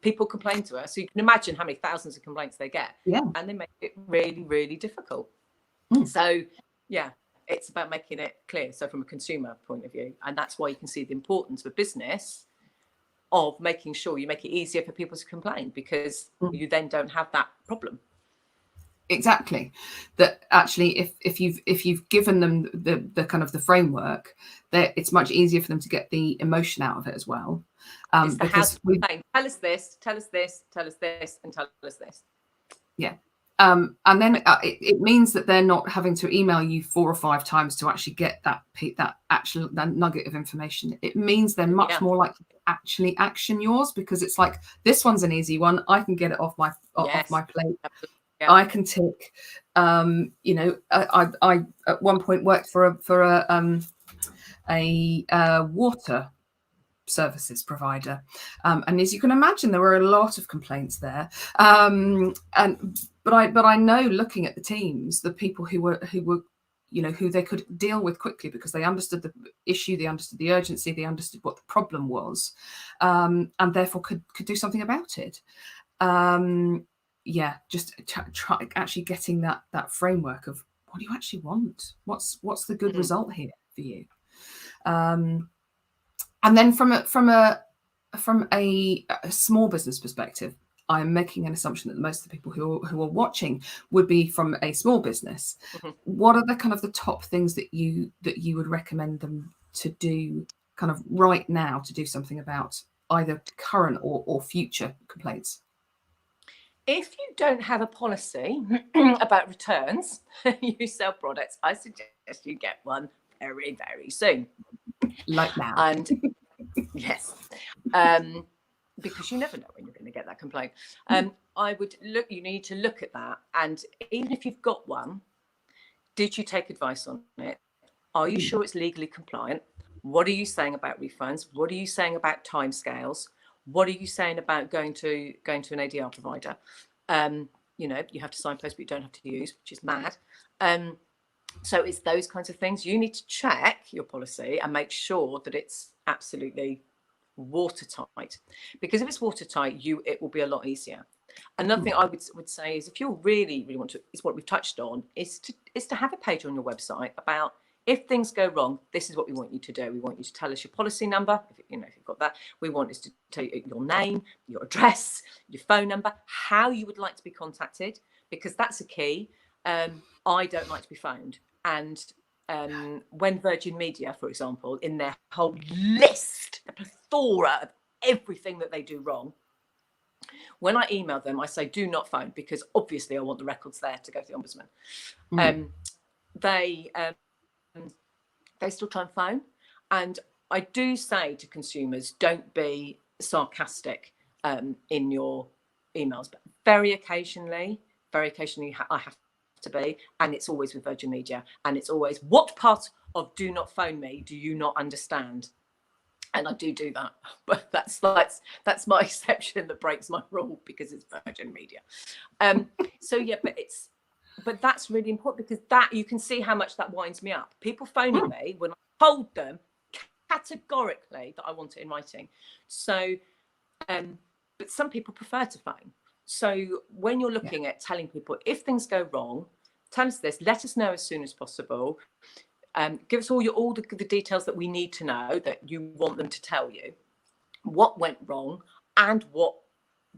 people complain to us, so you can imagine how many thousands of complaints they get.
Yeah.
And they make it really, really difficult. So yeah, it's about making it clear. So from a consumer point of view, and that's why you can see the importance of a business of making sure you make it easier for people to complain, because you then don't have that problem.
Exactly. That actually, if you've given them the kind of the framework, that it's much easier for them to get the emotion out of it as well.
Because tell us this, tell us this, tell us this, and tell us this.
Yeah. And then it means that they're not having to email you 4 or 5 times to actually get that nugget of information. It means they're much more likely to actually action yours, because it's like, this one's an easy one. I can get it off my plate. Yeah. I can tick. You know, I at one point worked for a water services provider, and as you can imagine, there were a lot of complaints there. But I know, looking at the teams, the people who were you know, who they could deal with quickly, because they understood the issue, they understood the urgency, they understood what the problem was, and therefore could do something about it. Yeah, just try actually getting that framework of, what do you actually want? What's the good result here for you? And then from a small business perspective, I am making an assumption that most of the people who are watching would be from a small business. What are the kind of the top things that you would recommend them to do kind of right now to do something about either current or future complaints?
If you don't have a policy about returns, you sell products, I suggest you get one very, very soon.
Like now.
And yes, because you never know when you're going to get that complaint. You need to look at that. And even if you've got one, did you take advice on it? Are you sure it's legally compliant? What are you saying about refunds? What are you saying about timescales? What are you saying about going to an ADR provider? You know, you have to signpost, but you don't have to use, which is mad. So it's those kinds of things. You need to check your policy and make sure that it's absolutely watertight. Because if it's watertight, it will be a lot easier. Another thing I would say is, if you really want to, is what we've touched on, is to have a page on your website about, if things go wrong, this is what we want you to do. We want you to tell us your policy number, if you've got that. We want us to tell you your name, your address, your phone number, how you would like to be contacted, because that's a key. I don't like to be phoned. And when Virgin Media, for example, in their whole list, a plethora of everything that they do wrong, when I email them, I say, do not phone, because obviously I want the records there to go to the Ombudsman. They still try and phone. And I do say to consumers, don't be sarcastic in your emails, but very occasionally I have to be, and it's always with Virgin Media, and it's always, what part of do not phone me do you not understand? And I do that, but that's my exception that breaks my rule, because it's Virgin Media. So yeah, but that's really important, because that, you can see how much that winds me up. People phoning me when I told them categorically that I want it in writing. So, but some people prefer to phone. So when you're looking at telling people, if things go wrong, tell us this, let us know as soon as possible. Give us all the details that we need to know, that you want them to tell you, what went wrong and what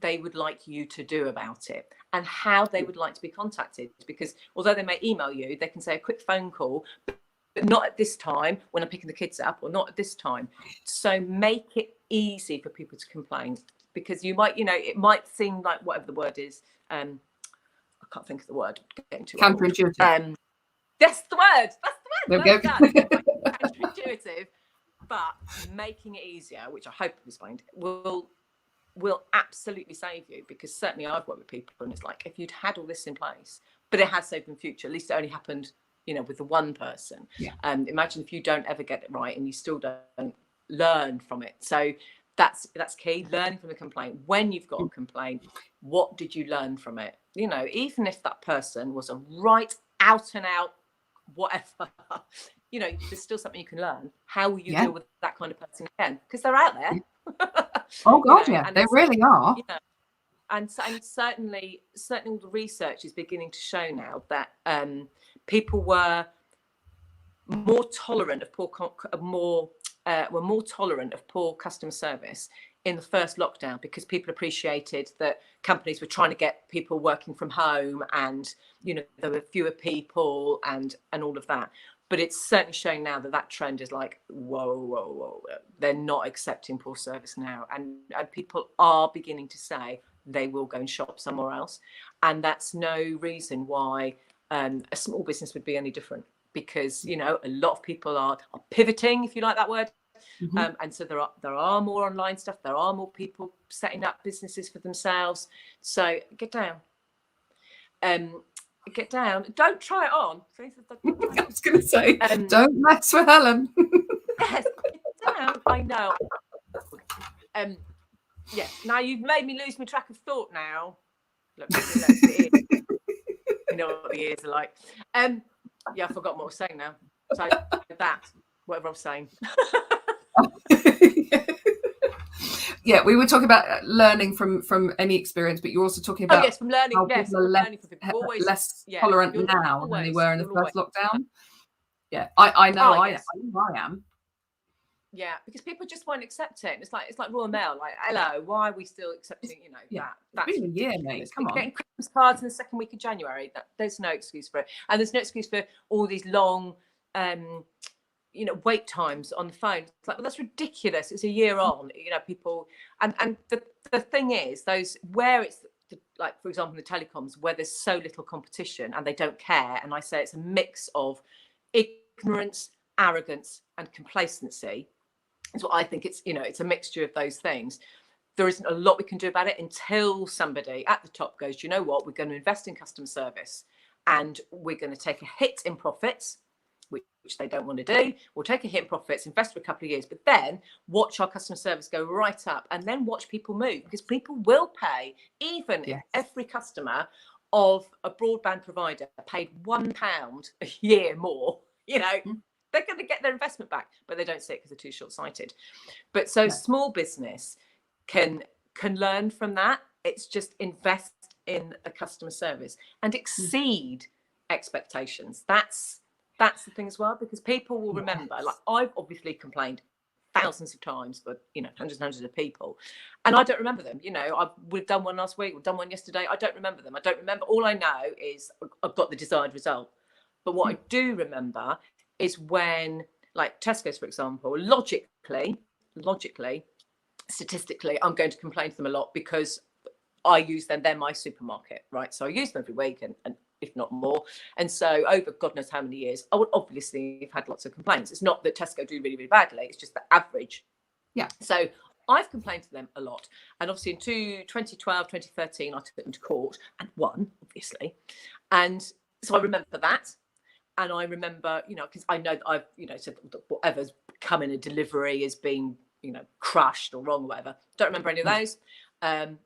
they would like you to do about it, and how they would like to be contacted. Because although they may email you, they can say a quick phone call, but not at this time when I'm picking the kids up, or not at this time. So make it easy for people to complain, because you might, it might seem like, whatever the word is, I can't think of the word.
Counterintuitive.
That's the word.
There we go.
Counterintuitive, but making it easier, which I hope is fine, will will absolutely save you, because certainly I've worked with people and it's like, if you'd had all this in place, but it has saved in future, at least it only happened, you know, with the one person.
Yeah.
Imagine if you don't ever get it right and you still don't learn from it. So that's key, learning from the complaint. When you've got a complaint, what did you learn from it? You know, even if that person was a right out and out whatever, you know, there's still something you can learn. How will you deal with that kind of person again? Because they're out there.
Oh God,
you know,
yeah, they really are.
You know, and certainly all the research is beginning to show now that people were more tolerant of were more tolerant of poor customer service in the first lockdown, because people appreciated that companies were trying to get people working from home, and you know, there were fewer people and all of that. But it's certainly showing now that trend is like, whoa, they're not accepting poor service now, and people are beginning to say they will go and shop somewhere else. And that's no reason why a small business would be any different, because you know, a lot of people are pivoting, if you like that word. And so there are more online stuff, there are more people setting up businesses for themselves. So get down, don't try it on.
I was going to say, don't mess with Helen.
Yes, get down. I know. Yeah, now you've made me lose my track of thought now. Look, you know what the ears are like. Yeah, I forgot what I was saying now. So that, whatever I was saying.
Yeah, we were talking about learning from any experience, but you're also talking about
from learning.
how
Yes,
people are less tolerant now than they were in the first lockdown. Yeah, I know I am.
Yeah, because people just won't accept it. It's like Royal Mail. Like, hello, why are we still accepting? You know, that's
been a year, mate. Come on.
Getting Christmas cards in the second week of January. There's no excuse for it, and there's no excuse for all these long, you know, wait times on the phone. It's like, well, that's ridiculous. It's a year on. You know, people, and the thing is, those where it's like, for example, in the telecoms, where there's so little competition and they don't care. And I say it's a mix of ignorance, arrogance, and complacency. Is what I think. It's, you know, it's a mixture of those things. There isn't a lot we can do about it until somebody at the top goes, you know what, we're going to invest in customer service and we're going to take a hit in profits, which they don't want to do. We'll take a hit in profits, invest for a couple of years, but then watch our customer service go right up, and then watch people move, because people will pay, even if every customer of a broadband provider paid £1 a year more, you know, they're going to get their investment back, but they don't see it because they're too short-sighted. But so small business can learn from that. It's just invest in a customer service and exceed expectations. That's the thing as well, because people will remember. Like, I've obviously complained thousands of times for, you know, hundreds and hundreds of people, and I don't remember them. You know, we've done one last week, we've done one yesterday. I don't remember them. I don't remember. All I know is I've got the desired result. But what I do remember is when, like Tesco's, for example, logically, statistically, I'm going to complain to them a lot because I use them. They're my supermarket, right? So I use them every week, and if not more. And so over God knows how many years, I would obviously have had lots of complaints. It's not that Tesco do really, really badly. It's just the average.
Yeah.
So I've complained to them a lot. And obviously in 2012, 2013, I took them to court and won, obviously. And so I remember that. And I remember, you know, because I know that I've, you know, said whatever's come in a delivery is being, you know, crushed or wrong or whatever. Don't remember any of those. The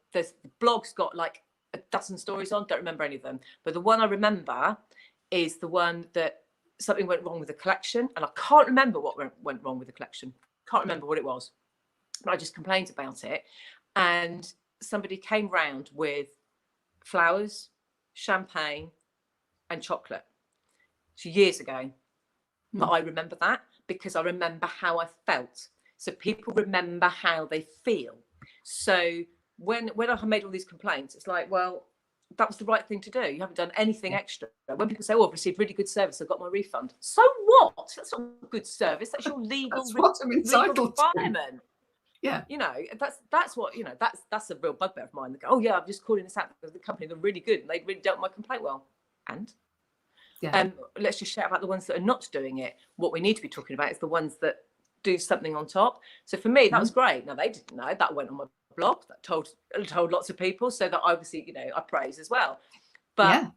blog's got like a dozen stories on. Don't remember any of them. But the one I remember is the one that something went wrong with the collection. And I can't remember what went wrong with the collection. Can't remember what it was. But I just complained about it. And somebody came round with flowers, champagne, and chocolate. Years ago. But I remember that because I remember how I felt. So people remember how they feel. So when I made all these complaints, it's like, well, that was the right thing to do. You haven't done anything extra. When people say, oh, I've received really good service, I've got my refund. So what? That's not good service. That's your legal requirement.
Yeah.
You know, that's what, you know, that's a real bugbear of mine. They go, oh yeah, I'm just calling this out because the company, they're really good and they really dealt with my complaint well. And let's just shout about the ones that are not doing it. What we need to be talking about is the ones that do something on top. So for me, that was great. Now, they didn't know. That went on my blog that told lots of people, so that obviously, you know, I praise as well. But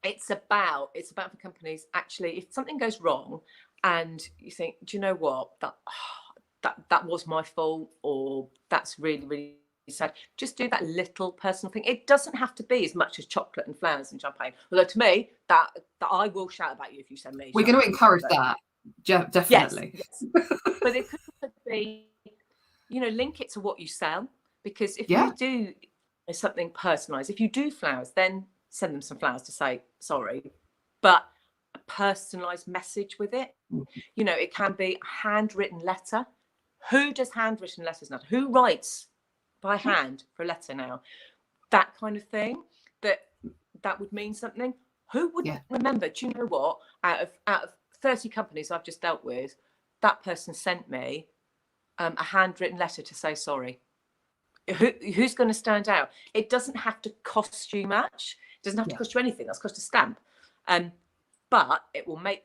it's about for companies, actually, if something goes wrong and you think, do you know what, that was my fault, or that's really, really sad, just do that little personal thing. It doesn't have to be as much as chocolate and flowers and champagne. Although to me, that I will shout about you if you send me.
We're going to encourage that, definitely.
Yes. But it could be, you know, link it to what you sell, because if you do something personalised, if you do flowers, then send them some flowers to say sorry, but a personalised message with it. You know, it can be a handwritten letter. Who does handwritten letters now? Who writes by hand for a letter now? That kind of thing, that would mean something. Who wouldn't remember? Do you know what? Out of 30 companies I've just dealt with, that person sent me a handwritten letter to say sorry. Who's going to stand out? It doesn't have to cost you much. It doesn't have to cost you anything. That's cost a stamp. But it will make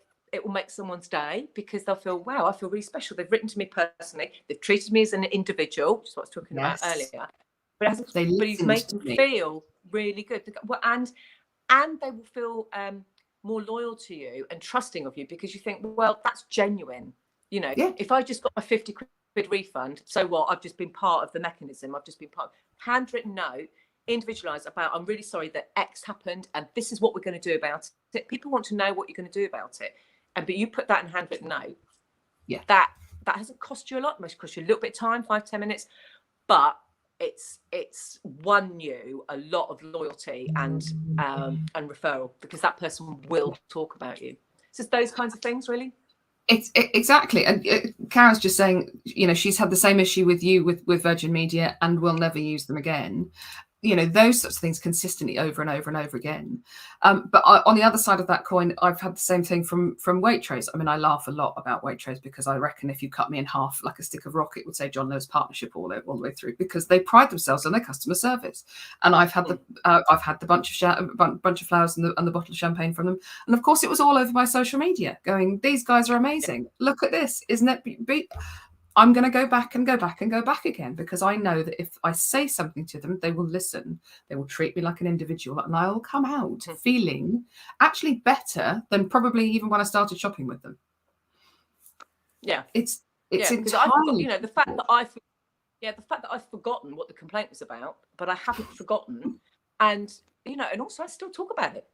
someone's day, because they'll feel, wow, I feel really special. They've written to me personally. They've treated me as an individual, which is what I was talking about earlier. But you've made them feel really good. And they will feel more loyal to you and trusting of you, because you think, well, that's genuine. You know, if I just got my 50 quid refund, so what? I've just been part of the mechanism. I've just been part of handwritten note, individualized, about, I'm really sorry that X happened, and this is what we're going to do about it. People want to know what you're going to do about it. But you put that in handwritten note. That hasn't cost you a lot. It might cost you a little bit of time, 5-10 minutes, but it's won you a lot of loyalty and referral, because that person will talk about you. So it's those kinds of things, really.
Exactly. And Karen's just saying, you know, she's had the same issue with you with Virgin Media and will never use them again. You know, those sorts of things consistently over and over and over again. But on the other side of that coin, I've had the same thing from Waitrose. I mean, I laugh a lot about Waitrose, because I reckon if you cut me in half like a stick of rock, it would say John Lewis Partnership all the way through, because they pride themselves on their customer service. And I've had the bunch of flowers and the bottle of champagne from them, and of course it was all over my social media, going, these guys are amazing. Look at this, isn't it? I'm going to go back and go back and go back again, because I know that if I say something to them, they will listen. They will treat me like an individual, and I will come out feeling actually better than probably even when I started shopping with them. Yeah, it's entirely,
you know, the fact that I've forgotten what the complaint was about, but I haven't forgotten, and you know, and also I still talk about it.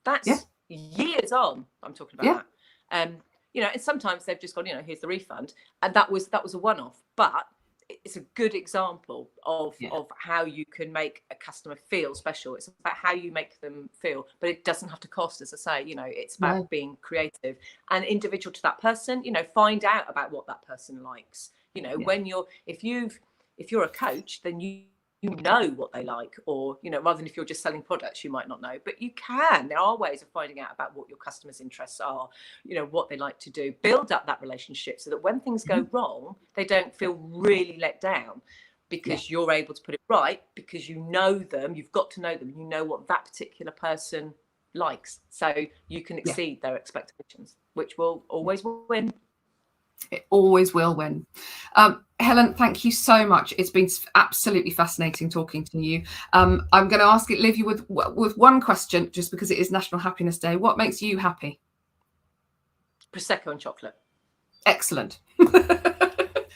That's years on. I'm talking about that. You know, and sometimes they've just gone, you know, here's the refund, and that was a one-off. But it's a good example of how you can make a customer feel special. It's about how you make them feel, but it doesn't have to cost, as I say. You know, it's about being creative and individual to that person. You know, find out about what that person likes. You know, when if you're a coach, then you know what they like, or, you know, rather than if you're just selling products, you might not know, but you can. There are ways of finding out about what your customers' interests are, you know, what they like to do, build up that relationship, so that when things go wrong, they don't feel really let down, because you're able to put it right, because you know them, you've got to know them, you know what that particular person likes, so you can exceed their expectations, which will always win.
It always will win. Helen, thank you so much. It's been absolutely fascinating talking to you. I'm going to leave you with one question, just because it is National Happiness Day. What makes you happy?
Prosecco and chocolate.
Excellent.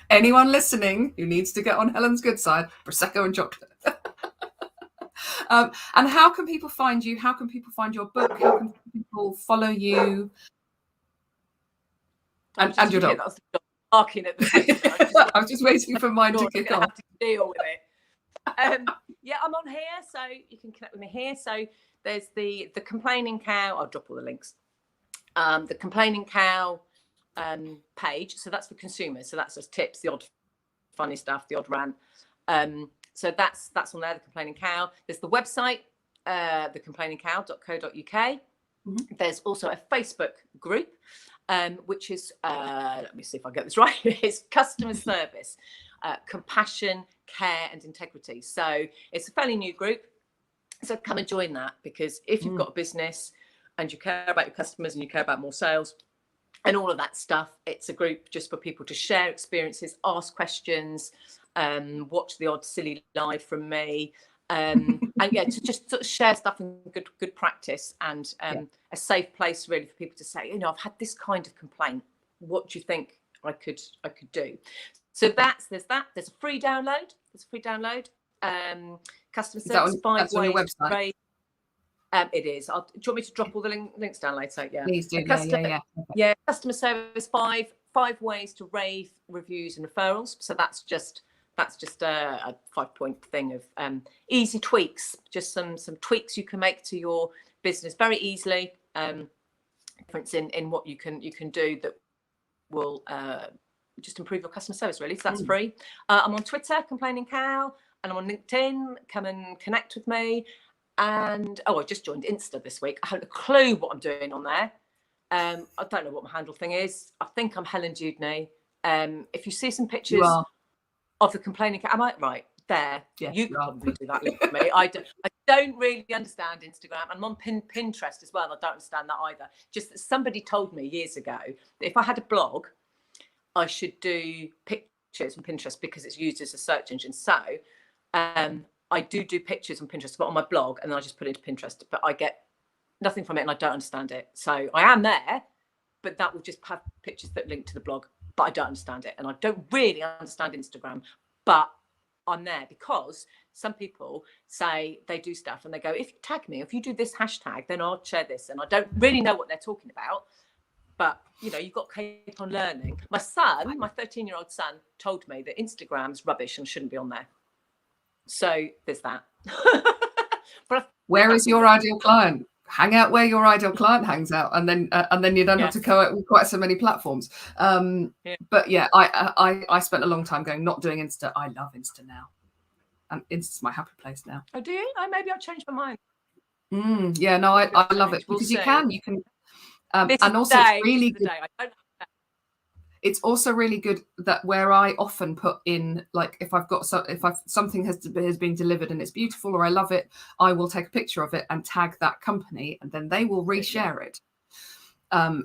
Anyone listening who needs to get on Helen's good side, Prosecco and chocolate. And how can people find you? How can people find your book? How can people follow you? And your dog.
Barking at the
I was just waiting for mine to kick off.
Have to deal with it. Yeah, I'm on here, so you can connect with me here. So there's the Complaining Cow. I'll drop all the links. The Complaining Cow page. So that's for consumers. So that's just tips, the odd funny stuff, the odd rant. So that's on there. The Complaining Cow. There's the website, thecomplainingcow.co.uk. There's also a Facebook group, which is, let me see if I get this right, it's customer service, compassion, care and integrity. So it's a fairly new group. So come and join that, because if you've got a business and you care about your customers and you care about more sales and all of that stuff, it's a group just for people to share experiences, ask questions, watch the odd silly live from me. And yeah, to just sort of share stuff and good practice, and a safe place really for people to say, you know, I've had this kind of complaint. What do you think I could do? So there's a free download. Customer service, 5
on your
ways to
website?
raise. It is. Do you want me to drop all the links down later? Yeah.
Please do.
Yeah. Customer service, 5 ways to rave reviews and referrals. So that's just a 5-point thing of easy tweaks, just some tweaks you can make to your business very easily. Difference in what you can do that will just improve your customer service, really. So that's free. I'm on Twitter, Complaining Cow, and I'm on LinkedIn. Come and connect with me. And I just joined Insta this week. I haven't a clue what I'm doing on there. I don't know what my handle thing is. I think I'm Helen Dewdney. If you see some pictures of the Complaining Cow, am I right there?
Yes,
you can probably do that link for me. I don't really understand Instagram. I'm on Pinterest as well. I don't understand that either. Just that somebody told me years ago that if I had a blog, I should do pictures on Pinterest because it's used as a search engine. So I do pictures on Pinterest, but on my blog, and then I just put it into Pinterest. But I get nothing from it, and I don't understand it. So I am there, but that will just have pictures that link to the blog. But I don't understand it, and I don't really understand Instagram. But I'm there because some people say they do stuff, and they go, "If you tag me, if you do this hashtag, then I'll share this." And I don't really know what they're talking about. But you know, you've got to keep on learning. My 13-year-old son, told me that Instagram's rubbish and shouldn't be on there. So there's that. But
where is your ideal client? Hang out where your ideal client hangs out, and then you don't have to go out with quite so many platforms. But yeah, I spent a long time going not doing Insta. I love Insta now, and Insta's my happy place now.
Oh, do you? Oh, maybe I'll change my mind.
Yeah, no, I love it because you can, and also it's really good. It's also really good that where I often put in, like, if something has been delivered and it's beautiful or I love it, I will take a picture of it and tag that company, and then they will reshare it.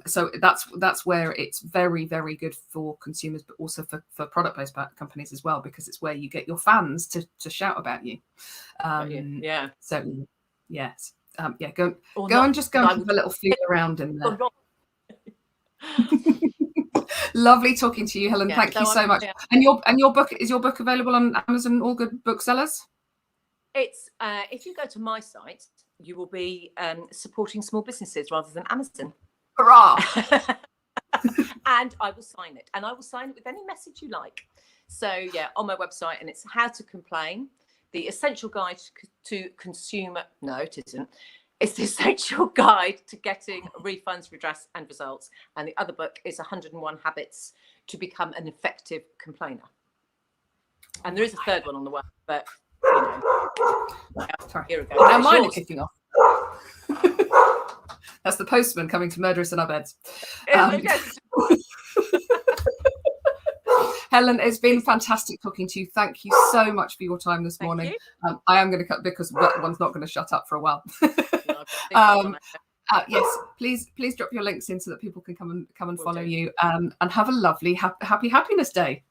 So that's where it's very, very good for consumers, but also for product-based companies as well, because it's where you get your fans to shout about you. So yes, go and just go and have a little feel around in there. Lovely talking to you, Helen. Thank you so much. And your book, is your book available on Amazon, all good booksellers?
It's if you go to my site, you will be supporting small businesses rather than Amazon.
Hurrah!
And I will sign it, and I will sign it with any message you like. So yeah, on my website, and it's How to Complain, the essential guide to consumer. No, it isn't. It's the essential guide to getting refunds, redress, and results. And the other book is 101 Habits to Become an Effective Complainer. And there is a third one on the way, but you know.
Sorry.
Here we go.
Now mine are kicking off. That's the postman coming to murder us in our beds. Helen, it's been fantastic talking to you. Thank you so much for your time this morning. I am going to cut because one's not going to shut up for a while. Yes, please drop your links in so that people can come and follow you. And have a lovely happy happiness day.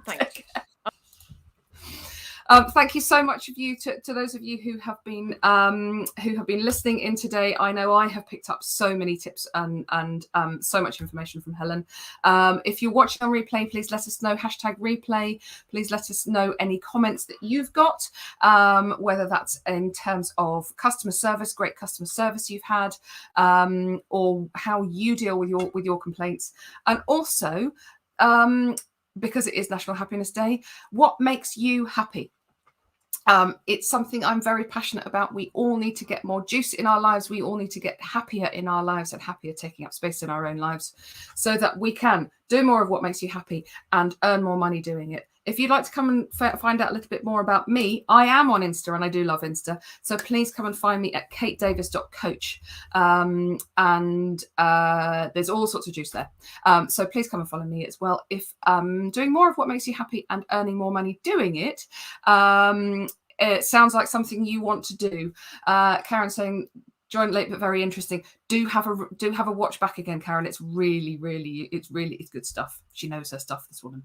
Thank you.
Thank you so much to those of you who have been listening in today. I know I have picked up so many tips and so much information from Helen. If you're watching on replay, please let us know, #replay. Please let us know any comments that you've got, whether that's in terms of customer service, great customer service you've had, or how you deal with your complaints, and also because it is National Happiness Day, what makes you happy? It's something I'm very passionate about. We all need to get more juice in our lives. We all need to get happier in our lives and happier taking up space in our own lives so that we can do more of what makes you happy and earn more money doing it. If you'd like to come and find out a little bit more about me, I am on Insta and I do love Insta. So please come and find me at katedavis.coach. And there's all sorts of juice there. So please come and follow me as well. If doing more of what makes you happy and earning more money doing it, it sounds like something you want to do. Karen saying, Joined late but very interesting. Do have a watch back again, Karen. It's really it's good stuff. She knows her stuff, this woman.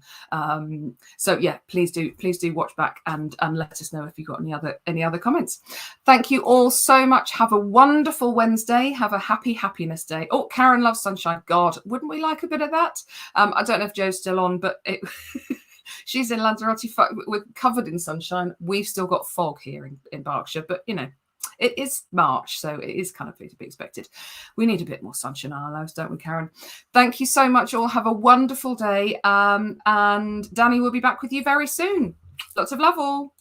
So yeah, please do watch back and let us know if you've got any other comments. Thank you all so much. Have a wonderful Wednesday. Have a happiness day. Oh, Karen loves sunshine. God, wouldn't we like a bit of that? I don't know if Joe's still on, but she's in Lanzarote. We're covered in sunshine. We've still got fog here in Berkshire, but you know, it is March, so it is kind of to be expected. We need a bit more sunshine in our lives, don't we, Karen? Thank you so much all. Have a wonderful day. And Danny will be back with you very soon. Lots of love all.